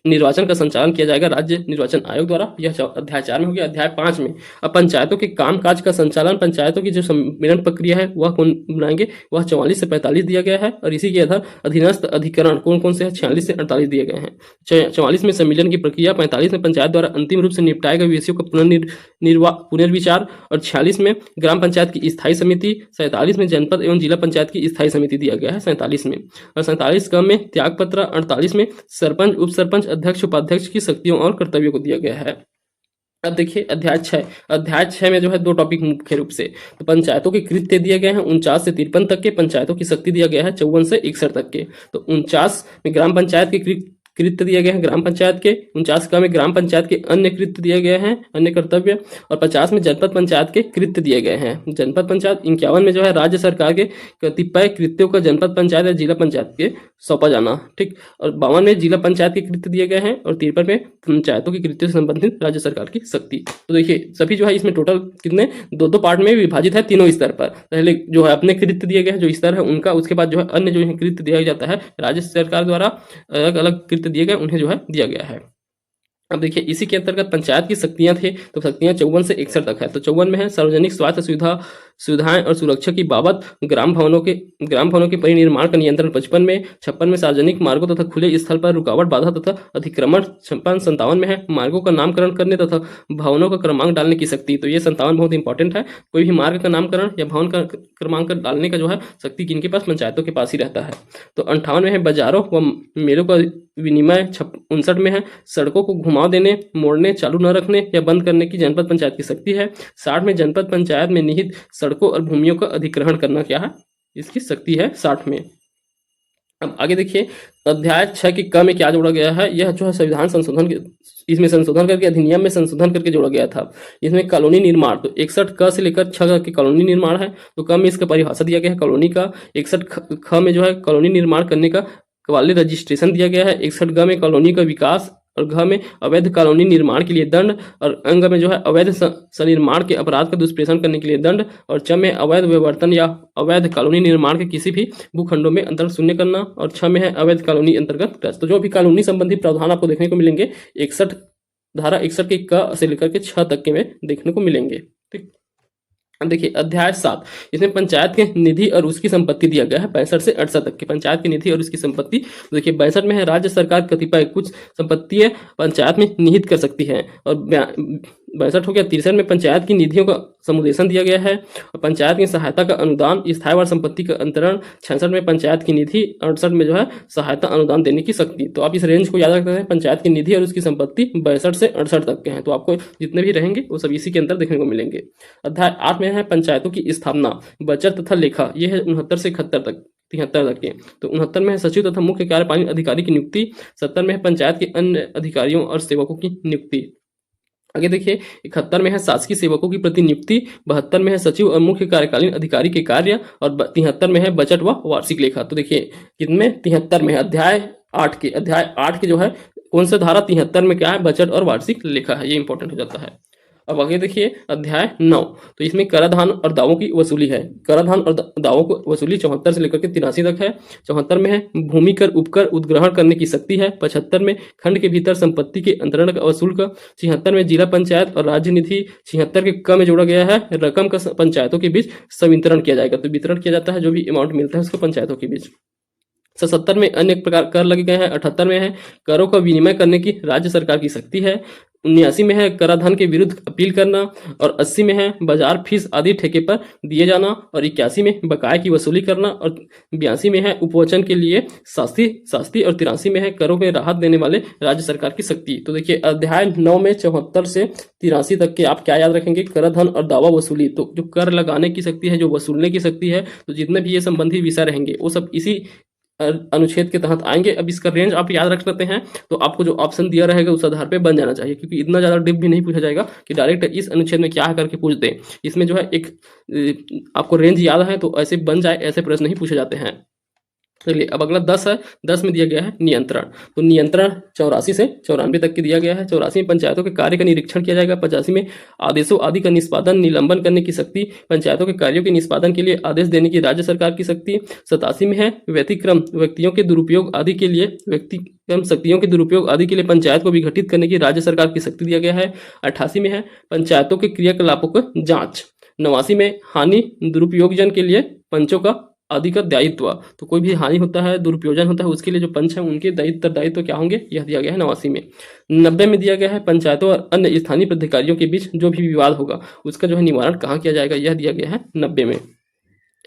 निर्वाचन का संचालन किया जाएगा राज्य निर्वाचन आयोग द्वारा। यह अध्याय 4 में हो गया। अध्याय 5 में अब पंचायतों के कामकाज का संचालन, पंचायतों की जो सम्मेलन प्रक्रिया है वह कौन बनाएंगे, वह 44 से 45 दिया गया है। और इसी के आधार अधीनस्थ अधिकरण कौन कौन से है, 46 से 48 दिए गए हैं। 44 में सम्मेलन की प्रक्रिया, 45 में पंचायत द्वारा अंतिम रूप से निपटाए गए विषयों का पुनर्विचार। और 46 में ग्राम पंचायत की स्थायी समिति। 47 में जनपद एवं जिला पंचायत की स्थायी समिति दिया गया है 47 में। और 47 का में त्याग पत्र। 48 में सरपंच उप सरपंच अध्यक्ष उपाध्यक्ष की शक्तियों और कर्तव्यों को दिया गया है। अब देखिए अध्याय 6 में जो है 2 टॉपिक मुख्य रूप से, तो पंचायतों के कृत्य दिए गए हैं 49 से 53 तक के। पंचायतों की शक्ति दिया गया है 54 से 61 तक के। तो 49 में ग्राम पंचायत के कृत्य दिए गए हैं ग्राम पंचायत के, 49 में ग्राम पंचायत के अन्य कृत्य दिए गए हैं, अन्य कर्तव्य, और 50 में जनपद पंचायत के कृत्य दिए गए हैं। जनपद पंचायत 51 में जो है राज्य सरकार के कतिपय कृत्यों का जनपद पंचायत या जिला पंचायत के सौंपा जाना, ठीक। और 52 में जिला पंचायत के कृत्य दिए गए हैं, और 53 में पंचायतों की कृत्यों से संबंधित राज्य सरकार की शक्ति। तो देखिए सभी जो है इसमें टोटल कितने दो पार्ट में विभाजित है, तीनों स्तर पर। पहले जो है अपने कृत्य दिए गए हैं जो स्तर है उनका, उसके बाद जो है अन्य जो है कृत्य दिया जाता है राज्य सरकार द्वारा अलग अलग कृत्य दिए गए उन्हें जो है दिया गया है। अब देखिए इसी के अंतर्गत पंचायत की शक्तियां थे, तो शक्तियां 54 से 61 तक है। तो 54 में है सार्वजनिक स्वास्थ्य सुविधाएं और सुरक्षा की बाबत ग्राम भवनों के परिनिर्माण का नियंत्रण 55 में। 56 में सार्वजनिक मार्गों तथा खुले स्थल पर रुकावट बाधा तथा अतिक्रमण। 57 में है मार्गों का नामकरण करने तथा भवनों का क्रमांक डालने की शक्ति। तो ये 57 बहुत इंपॉर्टेंट है, कोई भी मार्ग का नामकरण या भवन का क्रमांक डालने का जो है शक्ति किनके पास, पंचायतों के पास ही रहता है। तो 58 में है बाजारों व मेलों का विनिमय। 59 में है सड़कों को घुमाव देने, मोड़ने, चालू न रखने या बंद करने की जनपद पंचायत की शक्ति है। 60 में जनपद पंचायत में निहित सड़कों और भूमियों का अधिग्रहण करना क्या है, इसकी शक्ति है 60 में। अब आगे देखिए अध्याय 6 के क में क्या जोड़ा गया है, यह जो है संविधान संशोधन के, इसमें संशोधन करके अधिनियम में संशोधन करके जोड़ा गया था। इसमें कॉलोनी निर्माण, तो 61 क से लेकर 6 के कॉलोनी निर्माण है, तो क में इसका परिभाषा दिया गया है कॉलोनी का। 61 ख में जो है कॉलोनी निर्माण करने का वाले रजिस्ट्रेशन दिया गया है। 61 ग में कॉलोनी का विकास, और घ में अवैध कॉलोनी निर्माण के लिए दंड, और अंग में जो है अवैध सनिर्माण के अपराध का दुष्प्रेषण करने के लिए दंड, और च में अवैध विवर्तन या अवैध कॉलोनी निर्माण के किसी भी भूखंडों में अंतर्गत शून्य करना, और 6 में है अवैध कॉलोनी अंतर्गत टच। तो जो भी कॉलोनी संबंधी प्रावधान आपको देखने को मिलेंगे 61 धारा 61 के क से लेकर के 6 तक के में देखने को मिलेंगे, ठीक। अब देखिए अध्याय 7, इसमें पंचायत के निधि और उसकी संपत्ति दिया गया है 65 से 68 तक की पंचायत की निधि और उसकी संपत्ति। तो देखिए 62 में है राज्य सरकार कतिपय कुछ संपत्ति पंचायत में निहित कर सकती है, और 62 हो गया। 63 में पंचायत की निधियों का समुदेशन दिया गया है, और पंचायत की सहायता का अनुदान, स्थायी संपत्ति का अंतरण। 66 में पंचायत की निधि, 68 में जो है सहायता अनुदान देने की शक्ति। तो आप इस रेंज को याद रखते हैं, पंचायत की निधि और उसकी संपत्ति 62 से 68 तक के हैं, तो आपको जितने भी रहेंगे वो सब इसी के अंदर देखने को मिलेंगे। अध्याय 8 में है पंचायतों की स्थापना, बजट तथा लेखा, ये है 69 से 71 तक 73 तक के। तो 69 में है सचिव तथा मुख्य कार्यपालन अधिकारी की नियुक्ति। 70 में है पंचायत के अन्य अधिकारियों और सेवकों की नियुक्ति। आगे देखिए 71 में है शासकीय सेवकों की प्रतिनियुक्ति। 72 में है सचिव और मुख्य कार्यकालीन अधिकारी के कार्य, और 73 में है बजट व वार्षिक लेखा। तो देखिए कितने 73 में है अध्याय 8 के जो है कौन सा धारा 73 में क्या है, बजट और वार्षिक लेखा है, ये इंपॉर्टेंट हो जाता है। अब आगे देखिए अध्याय 9, तो इसमें कराधान और दावों की वसूली है। कराधान और दावों को वसूली 74 से लेकर के 83 तक है। 74 में है भूमि कर उपकर उद्ग्रहण करने की शक्ति है। 75 में खंड के भीतर संपत्ति के अंतरण का वसूल का। 76 में जिला पंचायत और राज्य निधि। 76 के क में जोड़ा गया है रकम का पंचायतों के बीच संवितरण किया जाएगा, तो वितरण किया जाता है जो भी अमाउंट मिलता है उसको पंचायतों के बीच। 77 में अन्य प्रकार कर लगे गए हैं। 78 में है करों का विनिमय करने की राज्य सरकार की शक्ति है। 79 में है कराधान के विरुद्ध अपील करना, और 80 में है बाजार फीस आदि ठेके पर दिए जाना, और 81 में बकाया की वसूली करना, और 82 में है उपवचन के लिए शास्ति, और 83 में है करों में राहत देने वाले राज्य सरकार की शक्ति। तो देखिए अध्याय 9 में 74 से 83 तक के आप क्या याद रखेंगे, कराधान और दावा वसूली। तो जो कर लगाने की शक्ति है, जो वसूलने की शक्ति है, तो जितने भी ये संबंधी विषय रहेंगे वो सब इसी अनुच्छेद के तहत आएंगे। अब इसका रेंज आप याद रख लेते हैं, तो आपको जो ऑप्शन दिया रहेगा उस आधार पे बन जाना चाहिए, क्योंकि इतना ज्यादा डिप भी नहीं पूछा जाएगा कि डायरेक्ट इस अनुच्छेद में क्या है करके पूछ दें। इसमें जो है एक आपको रेंज याद है तो ऐसे बन जाए, ऐसे प्रश्न नहीं पूछे जाते हैं। चलिए अब अगला 10 है। 10 में दिया गया है नियंत्रण। तो नियंत्रण 84 से 94 तक के दिया गया है। 84 में पंचायतों के कार्य का निरीक्षण किया जाएगा। 85 में आदेशों आदि का निष्पादन निलंबन करने की शक्ति। पंचायतों के कार्यों के निष्पादन के लिए आदेश देने की राज्य सरकार की शक्ति। 87 में है व्यतिक्रम व्यक्तियों के दुरुपयोग आदि के लिए पंचायत को विघटित करने की राज्य सरकार की शक्ति दिया गया है। 88 में है पंचायतों के क्रियाकलापों का जांच। 89 में हानि दुरुपयोगजन के लिए पंचों का आदि का दायित्व। तो कोई भी हानि होता है, दुरुपयोजन होता है, उसके लिए जो पंच है उनके दायित्व क्या होंगे, यह दिया गया है 89 में। 90 में दिया गया है पंचायतों और अन्य स्थानीय प्राधिकारियों के बीच जो भी विवाद होगा उसका जो है निवारण कहाँ किया जाएगा, यह दिया गया है 90 में।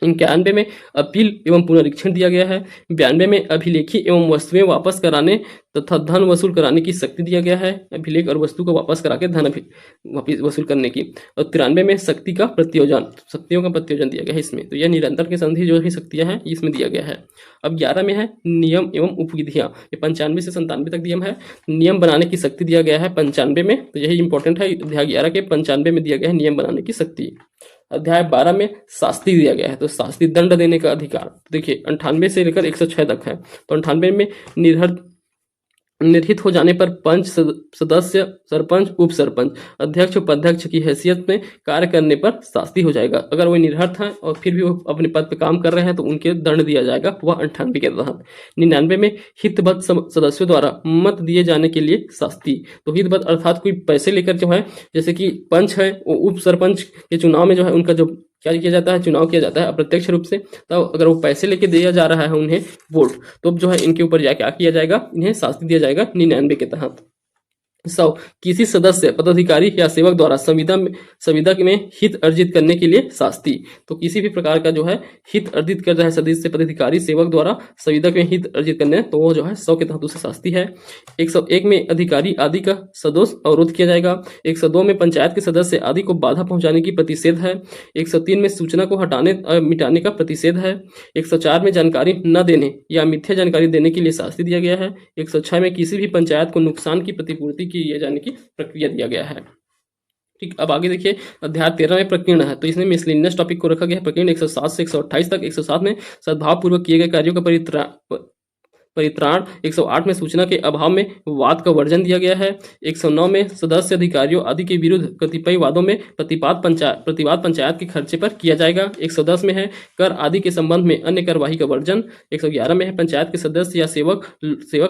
91 में अपील एवं पुनरीक्षण दिया गया है। 92 में अभिलेखी एवं वस्तुएं वापस कराने तथा धन वसूल कराने की शक्ति दिया गया है। अभिलेख और वस्तु को वापस करा के धन वापिस वसूल करने की। और 93 में शक्ति का प्रत्योजन, शक्तियों का प्रत्योजन दिया गया है इसमें। तो यह निरंतर की संधि जो भी शक्तियां हैं इसमें दिया गया है। अब 11 में है नियम एवं उपविधियां। ये 95 से 97 तक नियम है। नियम बनाने की शक्ति दिया गया है 95 में, तो यही इंपॉर्टेंट है। अध्याय 11 के 95 में दिया गया है नियम बनाने की शक्ति। अध्याय 12 में शास्ति दिया गया है, तो शास्ति दंड देने का अधिकार। देखिए 98 से लेकर 106 तक है। तो 98 में निर्हित हो जाने पर पंच, सदस्य, सरपंच, उप सरपंच, अध्यक्ष, उपाध्यक्ष की हैसियत में कार्य करने पर शास्ति हो जाएगा। अगर वो निर्हत हैं और फिर भी वो अपने पद पर काम कर रहे हैं तो उनके दंड दिया जाएगा, वह 98 के तहत। 99 में हितबद्ध सदस्यों द्वारा मत दिए जाने के लिए शास्ति। तो हितबद्ध अर्थात कोई पैसे लेकर जो है, जैसे कि पंच है वो उप सरपंच के चुनाव में जो है उनका जो क्या किया जाता है, चुनाव किया जाता है अप्रत्यक्ष रूप से। तब अगर वो पैसे लेके दिया जा रहा है उन्हें वोट, तो जो है इनके ऊपर क्या किया जाएगा, इन्हें शास्ति दिया जाएगा 99 के तहत। 100 किसी सदस्य, पदाधिकारी या सेवक द्वारा संविदा में हित अर्जित करने के लिए शास्ति। तो किसी भी प्रकार का जो है हित अर्जित कर रहा है सदस्य, पदाधिकारी, सेवक द्वारा संविदा में हित अर्जित करने, तो वो जो है 100 के तहत उसे शास्ति है। 101 में अधिकारी आदि का सदोष अवरोध किया जाएगा। 102 में पंचायत के सदस्य आदि को बाधा पहुंचाने की प्रतिषेध है। 103 में सूचना को हटाने मिटाने का प्रतिषेध है। 104 में जानकारी न देने या मिथ्या जानकारी देने के लिए शास्ति दिया गया है। 106 में किसी भी पंचायत को नुकसान की प्रतिपूर्ति किए जाने की प्रक्रिया दिया गया है। ठीक, अब आगे देखिए अध्याय 13 में प्रकीर्ण है, तो इसमें मिसलेनियस टॉपिक को रखा गया है। प्रकीर्ण 107 से 128 तक। 107 में सद्भाव पूर्वक किए गए कार्यों का परित्राण। 108 में सूचना के अभाव में वाद का वर्जन दिया गया है। 109 में सदस्य, अधिकारियों आदि के विरुद्ध कतिपय वादों में प्रतिवाद पंचायत के खर्चे पर किया जाएगा। 110 में है कर आदि के संबंध में अन्य कार्यवाही का वर्जन। 111 में है पंचायत के सदस्य या सेवक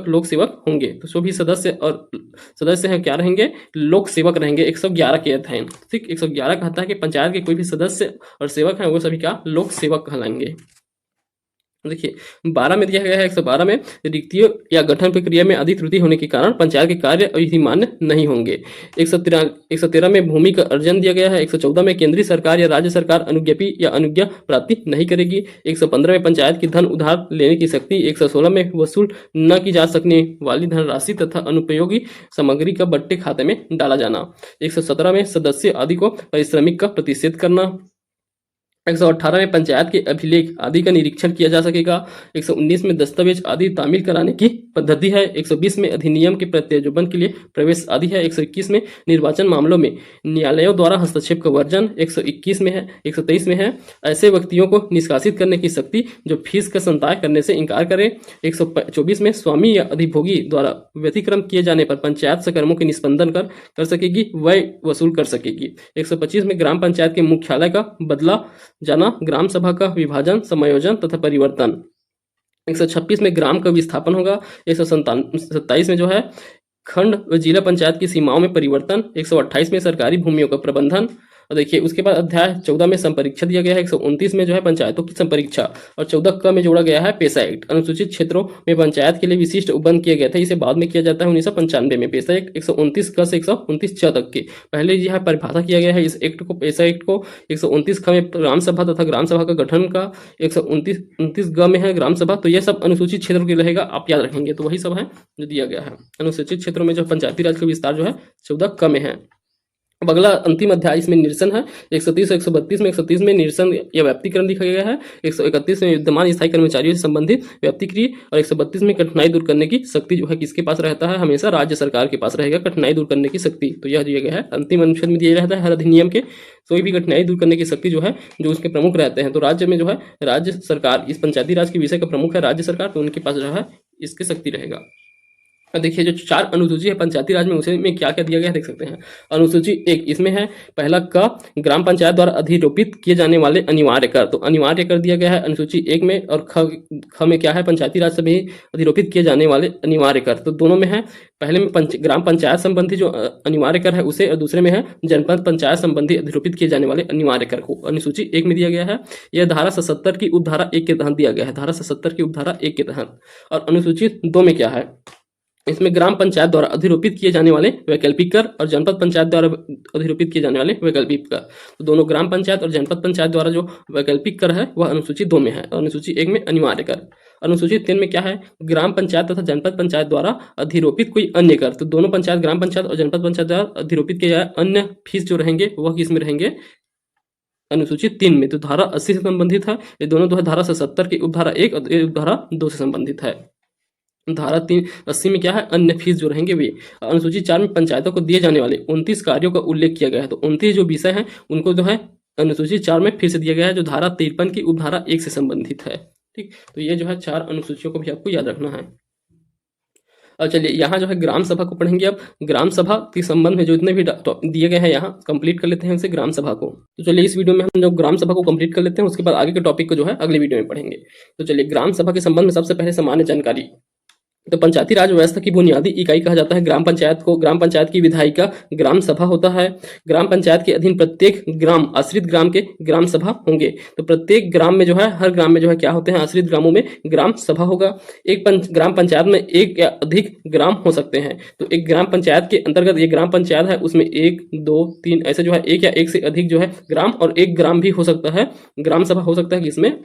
लोक सेवक होंगे, तो जो भी सदस्य हैं क्या रहेंगे, लोक सेवक रहेंगे। 111 के अध्ययन। ठीक, 111 कहता है कि पंचायत के कोई भी सदस्य और सेवक हैं वो सभी क्या लोक सेवक कहलाएंगे। देखिए 12 में दिया गया है, 112 में रिक्तियों या गठन प्रक्रिया में अधिक त्रुटि होने के कारण पंचायत के कार्य अधिमान्य नहीं होंगे। 113 में भूमि का अर्जन दिया गया है। 114 में केंद्रीय सरकार या राज्य सरकार अनुज्ञप्ति या अनुज्ञा प्राप्ति नहीं करेगी। 115 में पंचायत की धन उधार लेने की शक्ति। 116 में वसूल न की जा सकने वाली धनराशि तथा अनुपयोगी सामग्री का बट्टे खाते में डाला जाना। 117 में सदस्य आदि को पारिश्रमिक का प्रतिषेध करना। 118 में पंचायत के अभिलेख आदि का निरीक्षण किया जा सकेगा। 119 में दस्तावेज आदि तामील कराने की पद्धति है। 120 में अधिनियम के प्रत्यारोपण के लिए प्रवेश आदि है। 121 में निर्वाचन मामलों में न्यायालयों द्वारा हस्तक्षेप का वर्जन। 121 में है 123 में है ऐसे व्यक्तियों को निष्कासित करने की शक्ति जो फीस का संताय करने से इनकार करे। 124 में स्वामी या अधिभोगी द्वारा व्यतिक्रम किए जाने पर पंचायत सकर्मों के निष्पंदन कर सकेगी, व्यय वसूल कर सकेगी। 125 में ग्राम पंचायत के मुख्यालय का बदला जाना, ग्राम सभा का विभाजन, समायोजन तथा परिवर्तन। 126 में ग्राम का विस्थापन होगा। 127 में जो है खंड व जिला पंचायत की सीमाओं में परिवर्तन। 128 में सरकारी भूमियों का प्रबंधन। और देखिए उसके बाद अध्याय 14 में संपरीक्षा दिया गया है। 129 में जो है पंचायतों की संपरीक्षा और 14 क में जोड़ा गया है पेशा एक्ट। अनुसूचित क्षेत्रों में पंचायत के लिए विशिष्ट उपबंध किए गए थे, इसे बाद में किया जाता है 1995 में। पेशा एक्ट 129 क से 129 च तक के पहले यह परिभाषा किया गया है इस एक्ट को, पेशा एक्ट को। 129 ख में ग्राम सभा तथा ग्राम सभा का गठन का। 129 ग में है ग्राम सभा। तो यह सब अनुसूचित क्षेत्रों के रहेगा, आप याद रखेंगे। तो वही सब है जो दिया गया है। अनुसूचित क्षेत्रों में जो पंचायती राज का विस्तार जो है 14 क में है। अब अगला अंतिम अध्याय इसमें निरसन है। 130 और 132 में 130 में निरसन या व्याप्तिकरण दिखा गया है। 131 में विद्यमान स्थायी कर्मचारियों से संबंधित व्याप्तिक्रिय और 132 में कठिनाई दूर करने की शक्ति जो है किसके पास रहता है, हमेशा राज्य सरकार के पास रहेगा कठिनाई दूर करने की शक्ति। तो यह दिया गया है अंतिम अनुच्छेद में दिया रहता है हर अधिनियम के कोई भी कठिनाई दूर करने की शक्ति जो है जो उसके प्रमुख रहते हैं। तो राज्य में जो है राज्य सरकार, इस पंचायती राज के विषय का प्रमुख है राज्य सरकार, तो उनके पास जो है इसकी शक्ति रहेगा। देखिए जो 4 अनुसूची है पंचायती राज में उसे में क्या क्या दिया गया है देख सकते हैं। अनुसूची 1 इसमें है पहला क ग्राम पंचायत द्वारा अधिरोपित किए जाने वाले अनिवार्य कर, तो अनिवार्य कर दिया गया है अनुसूची 1 में। और ख में क्या है, पंचायती राज से भी अधिरोपित किए जाने वाले अनिवार्य कर। तो दोनों में है, पहले में ग्राम पंचायत संबंधी जो अनिवार्य कर है उसे, और दूसरे में है जनपद पंचायत संबंधी अधिरोपित किए जाने वाले अनिवार्य कर को अनुसूची 1 में दिया गया है। यह धारा 77 की उपधारा 1 के तहत दिया गया है, धारा 77 की उपधारा 1 के तहत। और अनुसूची 2 में क्या है, इसमें ग्राम पंचायत द्वारा अधिरोपित किए जाने वाले वैकल्पिक कर और जनपद पंचायत द्वारा अधिरोपित किए जाने वाले वैकल्पिक कर। तो दोनों ग्राम पंचायत और जनपद पंचायत द्वारा जो वैकल्पिक कर है वह अनुसूची 2 में है और अनुसूची 1 में अनिवार्य कर। अनुसूची 3 में क्या है, ग्राम पंचायत तथा जनपद पंचायत द्वारा अधिरोपित कोई अन्य कर। तो दोनों पंचायत, ग्राम पंचायत और जनपद पंचायत द्वारा अधिरोपित किए जाए अन्य फीस जो रहेंगे वह किस में रहेंगे, अनुसूची 3 में। तो धारा 80 से संबंधित है, ये दोनों जो है धारा 77 की उपधारा 1 और उपधारा 2 से संबंधित है। धारा 380 में क्या है, अन्य फीस जो रहेंगे वे। अनुसूची 4 में पंचायतों को दिए जाने वाले 29 कार्यों का उल्लेख किया गया है। तो 29 जो विषय हैं उनको जो है अनुसूची 4 में फिर से दिया गया है, जो धारा 53 की उपधारा 1 से संबंधित है। ठीक, तो ये जो है 4 अनुसूचियों को भी आपको याद रखना है। और चलिए यहाँ जो है ग्राम सभा को पढ़ेंगे। अब ग्राम सभा के संबंध में जो इतने भी दिए गए हैं यहाँ कंप्लीट कर लेते हैं उसे, ग्राम सभा को। तो चलिए इस वीडियो में हम जो ग्राम सभा को कंप्लीट कर लेते हैं, उसके बाद आगे के टॉपिक को जो है अगले वीडियो में पढ़ेंगे। तो चलिए ग्राम सभा के संबंध में सबसे पहले सामान्य जानकारी। तो पंचायती राज व्यवस्था की बुनियादी इकाई कहा जाता है ग्राम पंचायत को। ग्राम पंचायत की विधायिका ग्राम सभा होता है। ग्राम पंचायत के अधीन प्रत्येक ग्राम आश्रित ग्राम के ग्राम सभा होंगे। तो प्रत्येक ग्राम में जो है, हर ग्राम में जो है क्या होते हैं, आश्रित ग्रामों में ग्राम सभा होगा। एक ग्राम पंचायत में एक या अधिक ग्राम हो सकते हैं। तो एक ग्राम पंचायत के अंतर्गत ये ग्राम पंचायत है, उसमें 1 2 3 ऐसे जो है एक या एक से अधिक जो है ग्राम, और एक ग्राम भी हो सकता है, ग्राम सभा हो सकता है जिसमें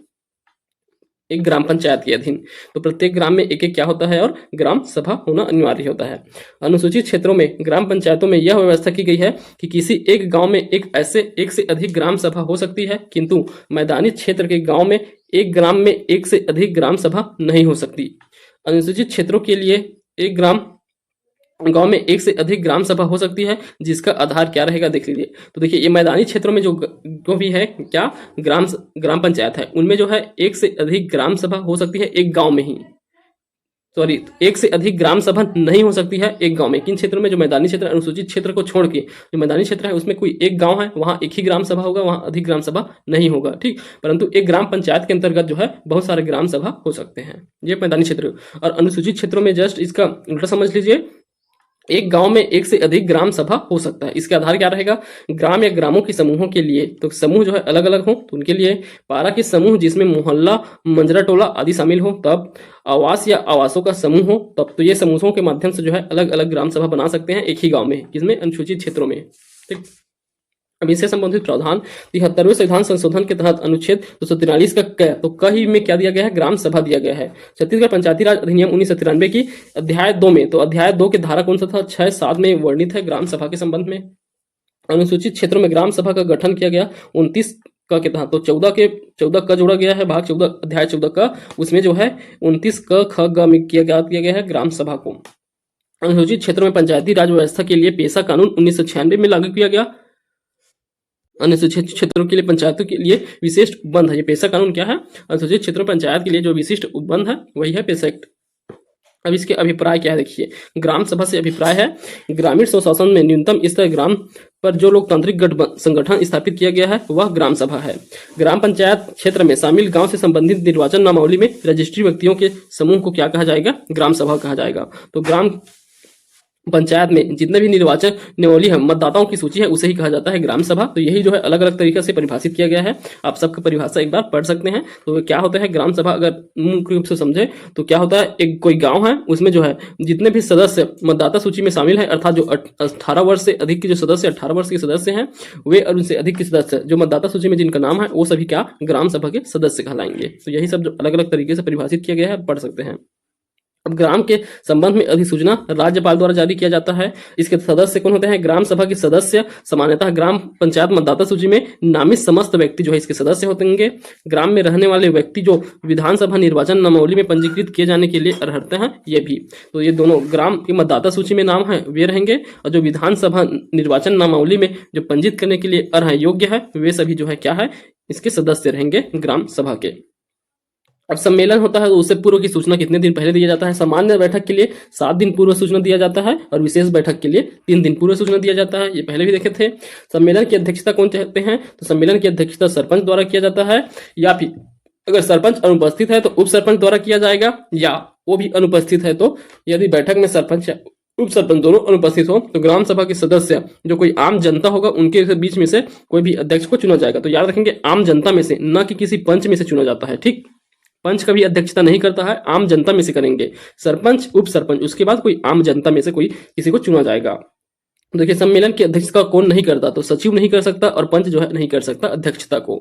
एक ग्राम पंचायत के अधीन। तो प्रत्येक ग्राम में एक एक क्या होता है, और ग्राम सभा होना अनिवार्य होता है। अनुसूचित क्षेत्रों में ग्राम पंचायतों में यह व्यवस्था की गई है कि किसी एक गांव में एक से अधिक ग्राम सभा हो सकती है, किंतु मैदानी क्षेत्र के गांव में एक ग्राम में एक से अधिक ग्राम सभा नहीं हो सकती। अनुसूचित क्षेत्रों के लिए एक गांव में एक से अधिक ग्राम सभा हो सकती है, जिसका आधार क्या रहेगा देख लीजिए। तो देखिए ये मैदानी क्षेत्रों में जो भी है क्या, ग्राम पंचायत है, उनमें जो है एक से अधिक ग्राम सभा हो सकती है एक गांव में ही, सॉरी एक से अधिक ग्राम सभा नहीं हो सकती है एक गांव में। किन क्षेत्रों में, जो मैदानी क्षेत्र, अनुसूचित क्षेत्र को छोड़ के जो मैदानी क्षेत्र है उसमें कोई एक गांव है, वहां एक ही ग्राम सभा होगा, वहां अधिक ग्राम सभा नहीं होगा। ठीक, परंतु एक ग्राम पंचायत के अंतर्गत जो है बहुत सारे ग्राम सभा हो सकते हैं, ये मैदानी क्षेत्र। और अनुसूचित क्षेत्रों में जस्ट इसका उल्टा समझ लीजिए, एक गांव में एक से अधिक ग्राम सभा हो सकता है। इसके आधार क्या रहेगा, ग्राम या ग्रामों के समूहों के लिए, तो समूह जो है अलग अलग हो तो उनके लिए, पारा के समूह जिसमें मोहल्ला, मंजरा टोला आदि शामिल हो तब, आवास या आवासों का समूह हो तब, तो ये समूहों के माध्यम से जो है अलग अलग ग्राम सभा बना सकते हैं एक ही गाँव में, किसमें, अनुसूचित क्षेत्रों में। ठीक, अब इससे संबंधित प्रावधान 73वें संविधान संशोधन के तहत अनुच्छेद 243 का क, तो क ही में क्या दिया गया है, ग्राम सभा दिया गया है। छत्तीसगढ़ पंचायती राज अधिनियम 1993 की अध्याय 2 में, तो अध्याय 2 के धारा कौन सा था, 6 7 में वर्णित है ग्राम सभा के संबंध में। अनुसूचित क्षेत्रों में ग्राम सभा का गठन किया गया 29 क के तहत, तो 14 का जोड़ा गया है, भाग 14 अध्याय 14 का, उसमें जो है 29 क ख ग में किया गया है ग्राम सभा को। अनुसूचित क्षेत्रों में पंचायती राज व्यवस्था के लिए पेशा कानून 1996 में लागू किया गया। अनुसूचित क्षेत्रों के लिए पंचायतों के लिए विशिष्ट उपबंध है, ये पेशा कानून क्या है, अनुसूचित क्षेत्रों पंचायत के लिए जो विशिष्ट उपबंध है वही है पेशा एक्ट। अब इसके अभिप्राय क्या है देखिए, ग्राम सभा से अभिप्राय है, ग्रामीण स्वशासन में न्यूनतम स्तर ग्राम पर जो लोकतांत्रिक संगठन स्थापित किया गया है वह ग्राम सभा है। ग्राम पंचायत क्षेत्र में शामिल गांव से संबंधित निर्वाचन नामावली में रजिस्ट्री व्यक्तियों के समूह को क्या कहा जाएगा, ग्राम सभा कहा जाएगा। तो ग्राम पंचायत में जितने भी निर्वाचन नियमावली है, मतदाताओं की सूची है, उसे ही कहा जाता है ग्राम सभा। तो यही जो है अलग अलग तरीके से परिभाषित किया गया है, आप सबका परिभाषा एक बार पढ़ सकते हैं। तो क्या होता है ग्राम सभा, अगर मुख्य रूप से समझे तो क्या होता है, एक कोई गांव है उसमें जो है जितने भी सदस्य मतदाता सूची में शामिल है, अर्थात जो 18 वर्ष से अधिक के जो सदस्य 18 वर्ष के सदस्य हैं वे, और उनसे अधिक के सदस्य जो मतदाता सूची में जिनका नाम है वो सभी क्या, ग्राम सभा के सदस्य कहलाएंगे। तो यही सब जो अलग अलग तरीके से परिभाषित किया गया है, पढ़ सकते हैं। अब ग्राम के संबंध में अधिसूचना राज्यपाल द्वारा जारी किया जाता है। इसके सदस्य कौन होते हैं, ग्राम सभा के सदस्य सामान्यतः ग्राम पंचायत मतदाता सूची में नामित समस्त व्यक्ति जो है इसके सदस्य होंगे। ग्राम में रहने वाले व्यक्ति जो विधानसभा निर्वाचन नामावली में पंजीकृत किए जाने के लिए अर्हते हैं, ये भी, तो ये दोनों ग्राम की मतदाता सूची में नाम है वे रहेंगे, और जो विधानसभा निर्वाचन नामावली में जो पंजीकृत करने के लिए अर्ह योग्य है वे सभी जो है क्या है, इसके सदस्य रहेंगे ग्राम सभा के। अब सम्मेलन होता है तो उससे पूर्व की सूचना कितने दिन पहले दिया जाता है, सामान्य बैठक के लिए 7 दिन पूर्व सूचना दिया जाता है, और विशेष बैठक के लिए 3 दिन पूर्व सूचना दिया जाता है, ये पहले भी देखे थे। सम्मेलन की अध्यक्षता कौन चाहते हैं, तो सम्मेलन की अध्यक्षता सरपंच द्वारा किया जाता है, या फिर अगर सरपंच अनुपस्थित है तो उप सरपंच द्वारा किया जाएगा, या वो भी अनुपस्थित है तो यदि बैठक में सरपंच उप सरपंच दोनों अनुपस्थित हो तो ग्राम सभा के सदस्य जो कोई आम जनता होगा उनके बीच में से कोई भी अध्यक्ष को चुना जाएगा। तो याद रखेंगे आम जनता में से, न कि किसी पंच में से चुना जाता है। ठीक, पंच का भी अध्यक्षता नहीं करता है, आम जनता में से करेंगे, सरपंच उप सरपंच, उसके बाद कोई आम जनता में से कोई किसी को चुना जाएगा। देखिए सम्मेलन की अध्यक्षता कौन नहीं करता, तो सचिव नहीं कर सकता और पंच जो है नहीं कर सकता अध्यक्षता को।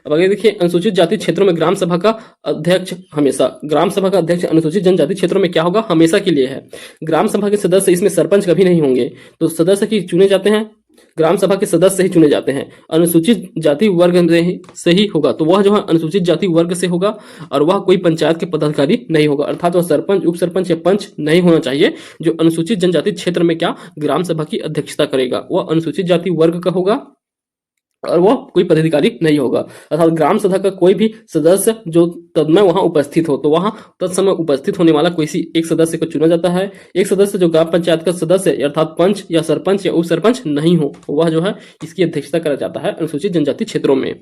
अब आगे देखिए, अनुसूचित जाति क्षेत्रों में ग्राम सभा का अध्यक्ष हमेशा, ग्राम सभा का अध्यक्ष अनुसूचित जनजाति क्षेत्रों में क्या होगा, हमेशा के लिए है। ग्राम सभा के सदस्य इसमें सरपंच कभी नहीं होंगे, तो सदस्य की चुने जाते हैं, ग्राम सभा के सदस्य ही चुने जाते हैं, अनुसूचित जाति वर्ग से ही होगा, तो वह जो है अनुसूचित जाति वर्ग से होगा और वह कोई पंचायत के पदाधिकारी नहीं होगा, अर्थात वह सरपंच उप सरपंच या पंच नहीं होना चाहिए जो अनुसूचित जनजाति क्षेत्र में क्या ग्राम सभा की अध्यक्षता करेगा, वह अनुसूचित जाति वर्ग का होगा और वह कोई पदाधिकारी नहीं होगा। अर्थात ग्राम सभा का कोई भी सदस्य जो तत्समय वहां उपस्थित हो, तो वहां तत्समय उपस्थित होने वाला किसी एक सदस्य को चुना जाता है। एक सदस्य जो ग्राम पंचायत का सदस्य अर्थात पंच या सरपंच या उप सरपंच नहीं हो, वह जो है इसकी अध्यक्षता करा जाता है अनुसूचित जनजाति क्षेत्रों में।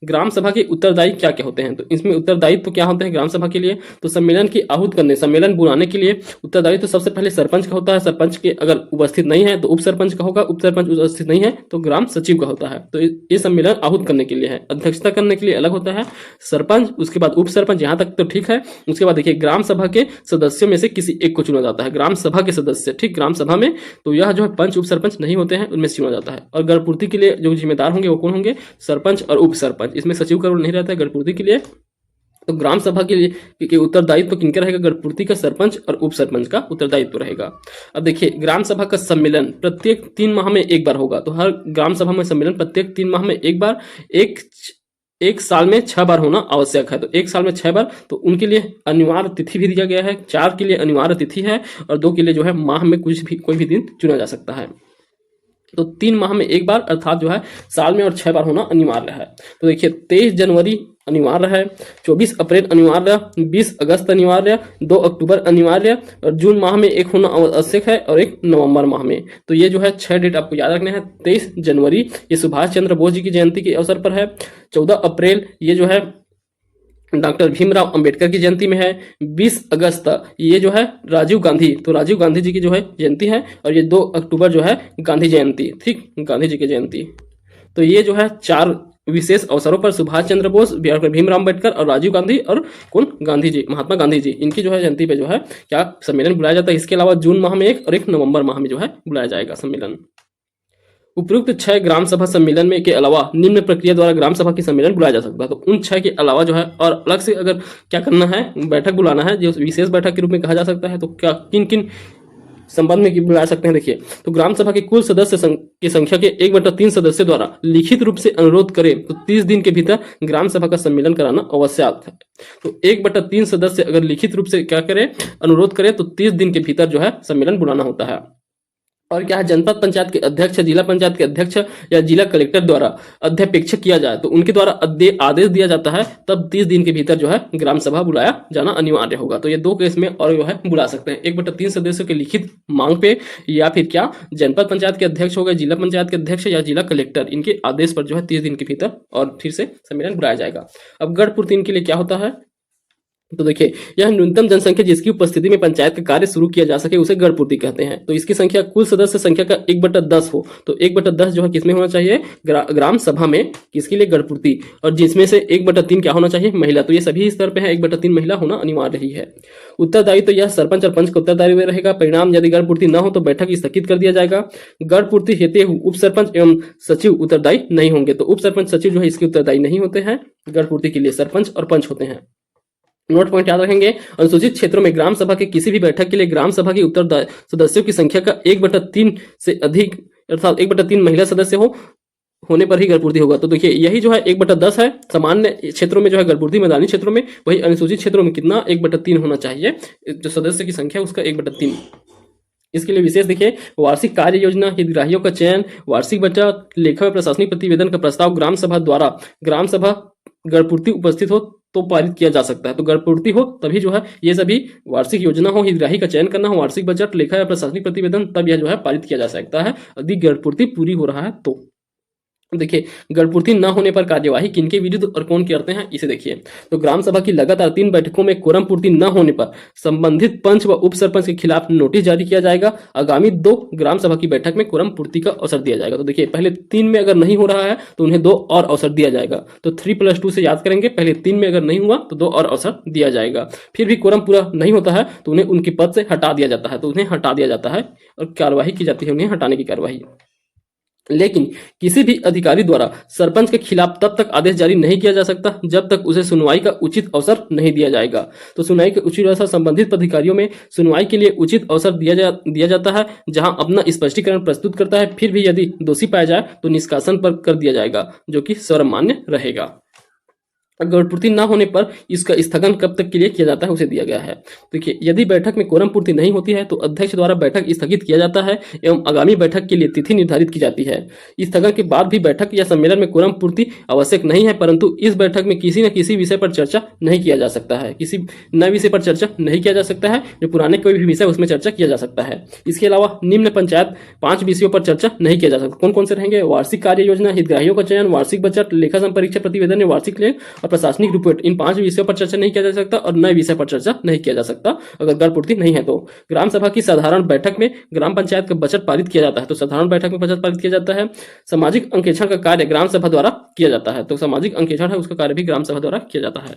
ग्राम सभा के उत्तरदायी क्या क्या होते हैं, तो इसमें उत्तरदायित्व तो क्या होते हैं ग्राम सभा के लिए, तो सम्मेलन की आहूत करने, सम्मेलन बुलाने के लिए उत्तरदायित्व तो सबसे पहले सरपंच का होता है, सरपंच के अगर उपस्थित नहीं है तो उप सरपंच का होगा, उप सरपंच उपस्थित नहीं है तो ग्राम सचिव का होता है। तो ये सम्मेलन आहूत करने के लिए है, अध्यक्षता करने के लिए अलग होता है सरपंच, उसके बाद उप सरपंच, यहाँ तक तो ठीक है। उसके बाद देखिए ग्राम सभा के सदस्यों में से किसी एक को चुना जाता है, ग्राम सभा के सदस्य, ठीक ग्राम सभा में, तो यह जो है पंच उप सरपंच नहीं होते हैं, उनमें से चुना जाता है। और गणपूर्ति के लिए जो जिम्मेदार होंगे वो कौन होंगे, सरपंच और उप सरपंच, इसमें सचिव का रोल नहीं रहता है गणपूर्ति के लिए। तो ग्राम सभा के लिए उत्तरदायित्व किनका रहेगा, गणपूर्ति का सरपंच और उप सरपंच का उत्तरदायित्व रहेगा। अब देखिए ग्राम सभा का सम्मेलन प्रत्येक 3 माह में एक बार होगा, तो हर ग्राम सभा में सम्मेलन प्रत्येक 3 माह में एक बार, एक साल में 6 बार होना आवश्यक है, तो एक साल में 6 बार, तो उनके लिए अनिवार्य तिथि भी दिया गया है, 4 के लिए अनिवार्य तिथि है और 2 के लिए जो है माह में कोई भी दिन चुना जा सकता है। तो 3 माह में एक बार अर्थात जो है साल में और 6 बार होना अनिवार्य है। तो देखिए 23 जनवरी अनिवार्य है, 24 अप्रैल अनिवार्य, 20 अगस्त अनिवार्य, 2 अक्टूबर अनिवार्य और जून माह में एक होना आवश्यक है और एक नवंबर माह में। तो ये जो है 6 डेट आपको याद रखने हैं। 23 जनवरी ये सुभाष चंद्र बोस जी की जयंती के अवसर पर है। 14 अप्रैल ये जो है डॉक्टर भीमराव अंबेडकर की जयंती में है। 20 अगस्त ये जो है राजीव गांधी, तो राजीव गांधी जी की जो है जयंती है और ये 2 अक्टूबर जो है गांधी जयंती, ठीक गांधी जी की जयंती। तो ये जो है 4 विशेष अवसरों पर सुभाष चंद्र बोस, डॉक्टर भीमराव अंबेडकर और राजीव गांधी और कौन गांधी जी, महात्मा गांधी जी, इनकी जो है जयंती पे जो है क्या सम्मेलन बुलाया जाता है। इसके अलावा जून माह में एक और एक नवंबर माह में जो है बुलाया जाएगा सम्मेलन। उपयुक्त 6 ग्राम सभा सम्मेलन में के अलावा निम्न प्रक्रिया द्वारा ग्राम सभा की सम्मेलन बुलाया जा सकता है। तो उन 6 के अलावा जो है और अलग से अगर क्या करना है, बैठक बुलाना है जो विशेष बैठक के रूप में कहा जा सकता है, तो क्या किन किन संबंध में बुला सकते हैं। देखिए तो ग्राम सभा के कुल सदस्य की संख्या के 1/3 सदस्य द्वारा लिखित रूप से अनुरोध करे तो 30 दिन के भीतर ग्राम सभा का सम्मेलन कराना आवश्यक है। तो 1/3 सदस्य अगर लिखित रूप से क्या करे, अनुरोध करे, तो 30 दिन के भीतर जो है सम्मेलन बुलाना होता है। और क्या है, जनपद पंचायत के अध्यक्ष, जिला पंचायत के अध्यक्ष या जिला कलेक्टर द्वारा अध्यपेक्षक किया जाए तो उनके द्वारा आदेश दिया जाता है, तब 30 दिन के भीतर जो है ग्राम सभा बुलाया जाना अनिवार्य होगा। तो ये 2 केस में और जो है बुला सकते हैं, 1/3 सदस्यों के लिखित मांग पे या फिर क्या जनपद पंचायत के अध्यक्ष हो गए, जिला पंचायत के अध्यक्ष या जिला कलेक्टर, इनके आदेश पर जो है 30 दिन के भीतर और फिर से सम्मेलन बुलाया जाएगा। अब गढ़पूर्ति इनके लिए क्या होता है, तो देखिए यह न्यूनतम जनसंख्या जिसकी उपस्थिति में पंचायत का कार्य शुरू किया जा सके उसे गढ़पूर्ति कहते हैं। तो इसकी संख्या कुल सदस्य संख्या का 1/10 हो, तो 1/10 जो है किसमें होना चाहिए, ग्राम सभा में, किसके लिए, गढ़पूर्ति, और जिसमें से 1/3 क्या होना चाहिए, महिला। तो ये सभी स्तर पे है, 1/3 महिला होना अनिवार्य ही है। उत्तरदायी तो यह सरपंच और पंच का उत्तरदायी रहेगा। परिणाम यदि गढ़पूर्ति न हो तो बैठक स्थगित कर दिया जाएगा। गढ़पूर्ति हेतु उप सरपंच एवं सचिव उत्तरदायी नहीं होंगे, तो उप सरपंच सचिव जो है इसके उत्तरदायी नहीं होते हैं। गढ़पूर्ति के लिए सरपंच और पंच होते हैं। नोट पॉइंट याद रखेंगे, अनुसूचित क्षेत्रों में ग्राम सभा की किसी भी बैठक के लिए ग्राम सभा की उत्तरदायी सदस्यों की संख्या का 1/3 से अधिक अर्थात 1/3 महिला सदस्य होने पर ही गढ़पूर्ति होगा। तो देखिए यही जो है 1/10 है सामान्य क्षेत्रों में जो है गढ़पूर्ति, मैदानी क्षेत्रों में, वही अनुसूचित क्षेत्रों में कितना 1/3 होना चाहिए जो सदस्य की संख्या उसका 1/3। इसके लिए विशेष देखिए वार्षिक कार्य योजना, हितग्राहियों का चयन, वार्षिक बजट, लेखा व प्रशासनिक प्रतिवेदन का प्रस्ताव ग्राम सभा द्वारा ग्राम सभा गढ़पूर्ति उपस्थित हो तो पारित किया जा सकता है। तो गढ़पूर्ति हो तभी जो है ये सभी वार्षिक योजना हो, हितग्राही का चयन करना हो, वार्षिक बजट, लेखा या प्रशासनिक प्रतिवेदन, तब यह जो है पारित किया जा सकता है यदि गढ़पूर्ति पूरी हो रहा है तो। देखिए, गणपूर्ति न होने पर कार्यवाही किनके विरुद्ध और कौन करते हैं, इसे देखिए। तो ग्राम सभा की लगातार 3 बैठकों में कोरम पूर्ति न होने पर संबंधित पंच व उप सरपंच के खिलाफ नोटिस जारी किया जाएगा। आगामी 2 ग्राम सभा की बैठक में कोरम पूर्ति का अवसर दिया जाएगा। तो देखिए, पहले 3 में अगर नहीं हो रहा है तो उन्हें 2 और अवसर दिया जाएगा। तो 3+2 से याद करेंगे, पहले 3 में अगर नहीं हुआ तो 2 और अवसर दिया जाएगा। फिर भी कोरम पूरा नहीं होता है तो उन्हें उनके पद से हटा दिया जाता है। तो उन्हें हटा दिया जाता है और कार्यवाही की जाती है, उन्हें हटाने की कार्यवाही। लेकिन किसी भी अधिकारी द्वारा सरपंच के खिलाफ तब तक आदेश जारी नहीं किया जा सकता जब तक उसे सुनवाई का उचित अवसर नहीं दिया जाएगा। तो सुनवाई के उचित अवसर संबंधित अधिकारियों में सुनवाई के लिए उचित अवसर दिया जाता है, जहां अपना स्पष्टीकरण प्रस्तुत करता है। फिर भी यदि दोषी पाया जाए तो निष्कासन पर कर दिया जाएगा, जो कि सर्वमान्य रहेगा। गणपूर्ति न होने पर इसका स्थगन कब तक के लिए किया जाता है, उसे दिया गया है। देखिए, यदि बैठक में कोरम पूर्ति नहीं होती है तो अध्यक्ष द्वारा बैठक स्थगित किया जाता है एवं आगामी बैठक के लिए तिथि निर्धारित की जाती है। स्थगन के बाद भी बैठक या सम्मेलन में कोरम पूर्ति आवश्यक नहीं है, परंतु इस बैठक में किसी न किसी विषय पर चर्चा नहीं किया जा सकता है, किसी नए विषय पर चर्चा नहीं किया जा सकता है। जो पुराने कोई भी विषय उसमें चर्चा किया जा सकता है। इसके अलावा निम्न पंचायत 5 विषयों पर चर्चा नहीं किया जा सकता। कौन कौन से रहेंगे? वार्षिक कार्य योजना, हितग्राहियों का चयन, वार्षिक बजट, लेखा संपरीक्षा प्रतिवेदन, वार्षिक लेख और प्रशासनिक रिपोर्ट। इन 5 विषयों पर चर्चा नहीं किया जा सकता और नए विषय पर चर्चा नहीं किया जा सकता अगर गणपूर्ति नहीं है तो। ग्राम सभा की साधारण बैठक में ग्राम पंचायत का बजट पारित किया जाता है। तो साधारण बैठक में बजट पारित किया जाता है। सामाजिक अंकेक्षण का कार्य ग्राम सभा द्वारा किया जाता है। तो सामाजिक अंकेक्षण है उसका कार्य भी ग्राम सभा द्वारा किया जाता है।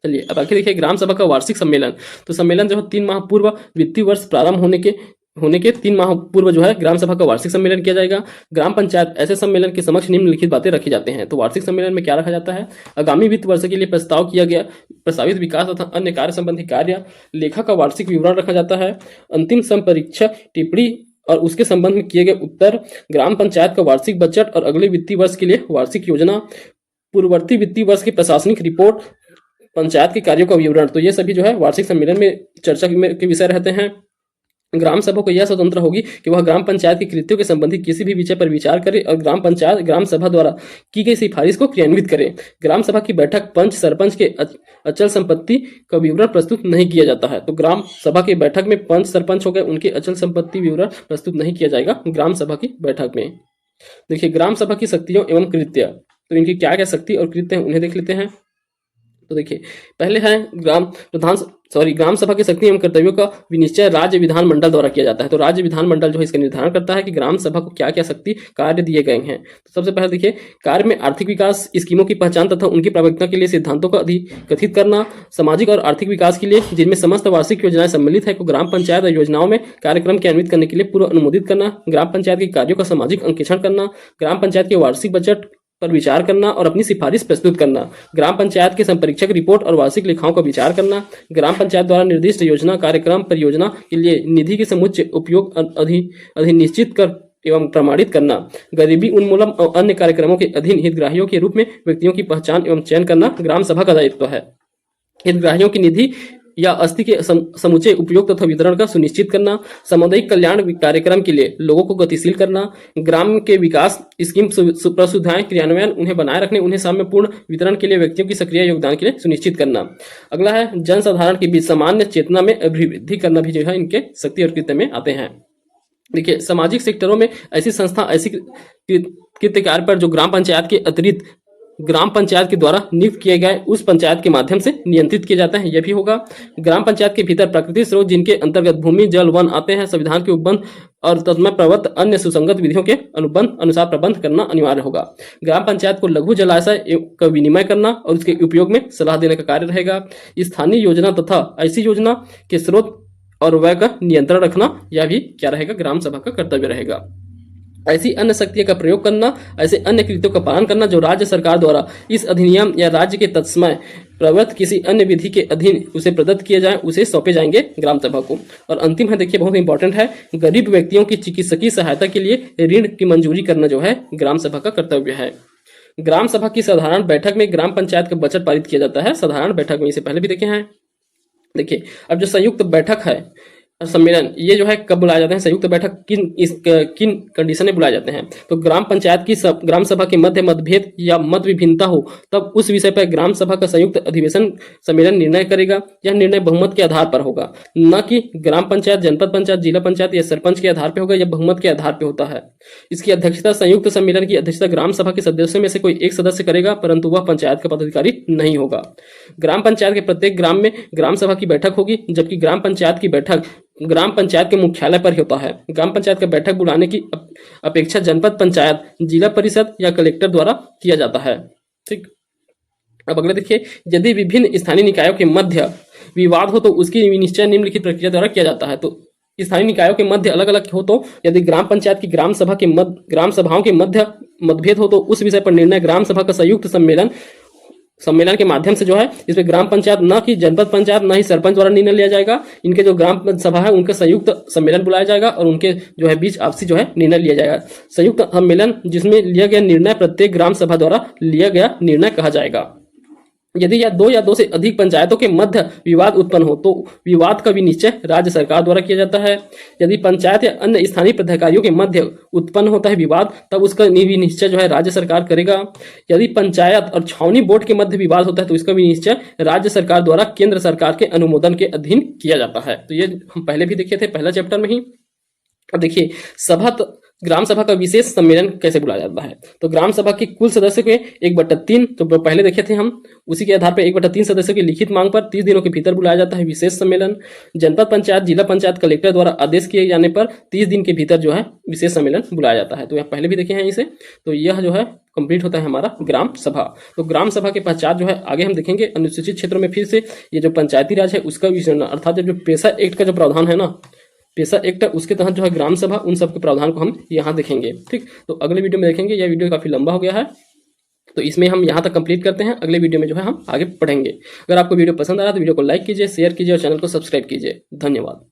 चलिए, अब आखिर देखिए ग्राम सभा का वार्षिक सम्मेलन। तो सम्मेलन जो है 3 माह पूर्व वित्तीय वर्ष प्रारंभ होने के 3 माह पूर्व जो है ग्राम सभा का वार्षिक सम्मेलन किया जाएगा। ग्राम पंचायत ऐसे सम्मेलन के समक्ष निम्नलिखित बातें रखी जाते हैं। तो वार्षिक सम्मेलन में क्या रखा जाता है? आगामी वित्त वर्ष के लिए प्रस्तावित विकास तथा अन्य कार्य संबंधी कार्य, लेखा का वार्षिक विवरण रखा जाता है, अंतिम संपरीक्षा टिप्पणी और उसके संबंध में किए गए उत्तर, ग्राम पंचायत का वार्षिक बजट और अगले वित्तीय वर्ष के लिए वार्षिक योजना, पूर्ववर्ती वित्तीय वर्ष की प्रशासनिक रिपोर्ट, पंचायत के कार्यों का विवरण। तो ये सभी जो है वार्षिक सम्मेलन में चर्चा के विषय रहते हैं। ग्राम सभा को यह स्वतंत्र होगी कि वह ग्राम पंचायत के कृत्यों के संबंधी किसी भी विषय पर विचार करे और ग्राम सभा द्वारा की गई सिफारिश को क्रियान्वित करे। ग्राम सभा की बैठक पंच सरपंच के अचल संपत्ति का विवरण प्रस्तुत नहीं किया जाता है। तो ग्राम सभा की बैठक में पंच सरपंच हो गए, उनके अचल संपत्ति विवरण प्रस्तुत नहीं किया जाएगा ग्राम सभा की बैठक में। देखिए, ग्राम सभा की शक्तियों एवं कृत्य। तो इनकी क्या क्या शक्ति और कृत्य हैं उन्हें देख लेते हैं। तो देखिए, पहले है ग्राम सभा की शक्ति एवं कर्तव्यों का विनिश्चय राज्य विधानमंडल द्वारा किया जाता है। तो राज्य विधानमंडल जो है इसका निर्धारण करता है कि ग्राम सभा को क्या क्या शक्ति कार्य दिए गए हैं। तो सबसे पहले देखिए, कार्य में आर्थिक विकास स्कीमों की पहचान तथा उनकी प्रावधान के लिए सिद्धांतों का अधिकथित करना, सामाजिक और आर्थिक विकास के लिए जिनमें समस्त वार्षिक योजनाएं सम्मिलित है को ग्राम पंचायत योजनाओं में कार्यक्रम क्रियान्वित करने के लिए पूर्व अनुमोदित करना, ग्राम पंचायत के कार्यों का सामाजिक अंकेक्षण करना, ग्राम पंचायत के वार्षिक बजट पर विचार करना और अपनी सिफारिश प्रस्तुत करना, ग्राम पंचायत के संपरीक्षक रिपोर्ट और वार्षिक लेखाओं का विचार करना, ग्राम पंचायत द्वारा निर्दिष्ट योजना कार्यक्रम परियोजना के लिए निधि के समुचित उपयोग अधिनिश्चित कर एवं प्रमाणित करना, गरीबी उन्मूलन और अन्य कार्यक्रमों के अधीन हितग्राहियों के रूप में व्यक्तियों की पहचान एवं चयन करना ग्राम सभा का दायित्व है। हितग्राहियों की निधि या अस्थि के समुचे उपयोग तथा वितरण का सुनिश्चित करना, सामुदायिक कल्याण कार्यक्रम के लिए लोगों को गतिशील करना, ग्राम के विकास स्कीम सुविधाएं क्रियान्वयन उन्हें बनाए रखने उन्हें साम्यपूर्ण वितरण के लिए व्यक्तियों की सक्रिय योगदान के लिए सुनिश्चित करना। अगला है जनसाधारण के बीच सामान्य चेतना में अभिवृद्धि करना भी जो है इनके शक्ति और कृत्य में आते हैं। देखिए, सामाजिक सेक्टरों में ऐसी संस्था ऐसी कृत्य कार्य पर जो ग्राम पंचायत के अतिरिक्त ग्राम पंचायत के द्वारा नियुक्त किए गए उस पंचायत के माध्यम से नियंत्रित किए जाते हैं, यह भी होगा। ग्राम पंचायत के भीतर प्राकृतिक स्रोत जिनके अंतर्गत भूमि जल वन आते हैं, संविधान के उपबंध और तत्मय प्रवृत्त अन्य सुसंगत विधियों के अनुबंध अनुसार प्रबंध करना अनिवार्य होगा। ग्राम पंचायत को लघु जलाशय का विनिमय करना और उसके उपयोग में सलाह देने का कार्य रहेगा। स्थानीय योजना तथा ऐसी योजना के स्रोत और व्यय का नियंत्रण रखना, यह भी क्या रहेगा? ग्राम सभा का कर्तव्य रहेगा। ऐसी अन्य शक्तियों का प्रयोग करना, ऐसे अन्य कृत्यों का पालन करना जो राज्य सरकार द्वारा इस अधिनियम या राज्य के तत्समय प्रवृत्त किसी अन्य विधि के अधीन उसे प्रदत्त किए जाए उसे सौंपे जाएंगे ग्राम सभा को। और अंतिम है, देखिए बहुत इंपॉर्टेंट है, गरीब व्यक्तियों की चिकित्सकीय सहायता के लिए ऋण की मंजूरी करना जो है ग्राम सभा का कर्तव्य है। ग्राम सभा की साधारण बैठक में ग्राम पंचायत का बजट पारित किया जाता है। साधारण बैठक में इसे पहले भी देखे हैं। देखिए, अब जो संयुक्त बैठक है सम्मेलन ये जो है कब बुलाए जाते हैं, संयुक्त बैठक किन कंडीशन में बुलाए जाते हैं। तो ग्राम पंचायत की ग्राम सभा के मध्य मतभेद या मत विभिन्नता हो तब उस विषय पर ग्राम सभा का संयुक्त अधिवेशन सम्मेलन निर्णय करेगा। यह निर्णय बहुमत के आधार पर होगा, न कि ग्राम पंचायत, जनपद पंचायत, जिला पंचायत या सरपंच के आधार पर होगा, यह बहुमत के आधार पर होता है। इसकी अध्यक्षता, संयुक्त सम्मेलन की अध्यक्षता ग्राम सभा के सदस्यों में से कोई एक सदस्य करेगा, परंतु वह पंचायत का पदाधिकारी नहीं होगा। ग्राम पंचायत के प्रत्येक ग्राम में ग्राम सभा की बैठक होगी, जबकि ग्राम पंचायत की बैठक ग्राम पंचायत के मुख्यालय पर ही होता है। ग्राम पंचायत का बैठक बुलाने की अपेक्षा जनपद पंचायत, जिला परिषद या कलेक्टर द्वारा किया जाता है। ठीक, अब अगला देखिए, यदि विभिन्न स्थानीय निकायों के मध्य विवाद हो तो उसकी निश्चय निम्नलिखित प्रक्रिया द्वारा किया जाता है। तो स्थानीय निकायों के मध्य अलग अलग हो तो यदि ग्राम पंचायत की ग्राम सभाओं के मध्य मतभेद हो तो उस विषय पर निर्णय ग्राम सभा का संयुक्त सम्मेलन के माध्यम से जो है, इसमें ग्राम पंचायत, न कि जनपद पंचायत, न ही सरपंच द्वारा निर्णय लिया जाएगा। इनके जो ग्राम सभा है उनका संयुक्त सम्मेलन बुलाया जाएगा और उनके जो है बीच आपसी जो है निर्णय लिया जाएगा। संयुक्त सम्मेलन जिसमें लिया गया निर्णय प्रत्येक ग्राम सभा द्वारा लिया गया निर्णय कहा जाएगा। यदि या दो से अधिक पंचायतों के मध्य विवाद उत्पन्न हो तो विवाद का विनिश्चय राज्य सरकार द्वारा किया जाता है। यदि पंचायत या अन्य स्थानीय प्राधिकारियों के मध्य उत्पन्न होता है विवाद, तब उसका विनिश्चय जो है राज्य सरकार करेगा। यदि पंचायत और छावनी बोर्ड के मध्य विवाद होता है तो इसका विनिश्चय राज्य सरकार द्वारा केंद्र सरकार के अनुमोदन के अधीन किया जाता है। तो ये हम पहले भी देखे थे, पहला चैप्टर में ही। अब देखिए, ग्राम सभा का विशेष सम्मेलन कैसे बुलाया जाता है। तो ग्राम सभा के कुल सदस्य के 1/3, तो पहले देखे थे हम, उसी के आधार पर 1/3 सदस्यों की लिखित मांग पर 30 दिनों के भीतर बुलाया जाता है विशेष सम्मेलन। जनपद पंचायत, जिला पंचायत, कलेक्टर द्वारा आदेश किए जाने पर 30 दिन के भीतर जो है विशेष सम्मेलन बुलाया जाता है। तो यह पहले भी देखे हैं इसे। तो यह जो है कंप्लीट होता है हमारा ग्राम सभा। तो ग्राम सभा के पश्चात जो है आगे हम देखेंगे अनुसूचित क्षेत्रों में फिर से ये जो पंचायती राज है उसका विषय, अर्थात जो पेशा एक्ट का जो प्रावधान है ना, पेशा एक्ट, उसके तहत जो है ग्राम सभा, उन सब के प्रावधान को हम यहाँ देखेंगे। ठीक, तो अगले वीडियो में देखेंगे। यह वीडियो काफी लंबा हो गया है, तो इसमें हम यहाँ तक कंप्लीट करते हैं। अगले वीडियो में जो है हम आगे पढ़ेंगे। अगर आपको वीडियो पसंद आया तो वीडियो को लाइक कीजिए, शेयर कीजिए और चैनल को सब्सक्राइब कीजिए। धन्यवाद।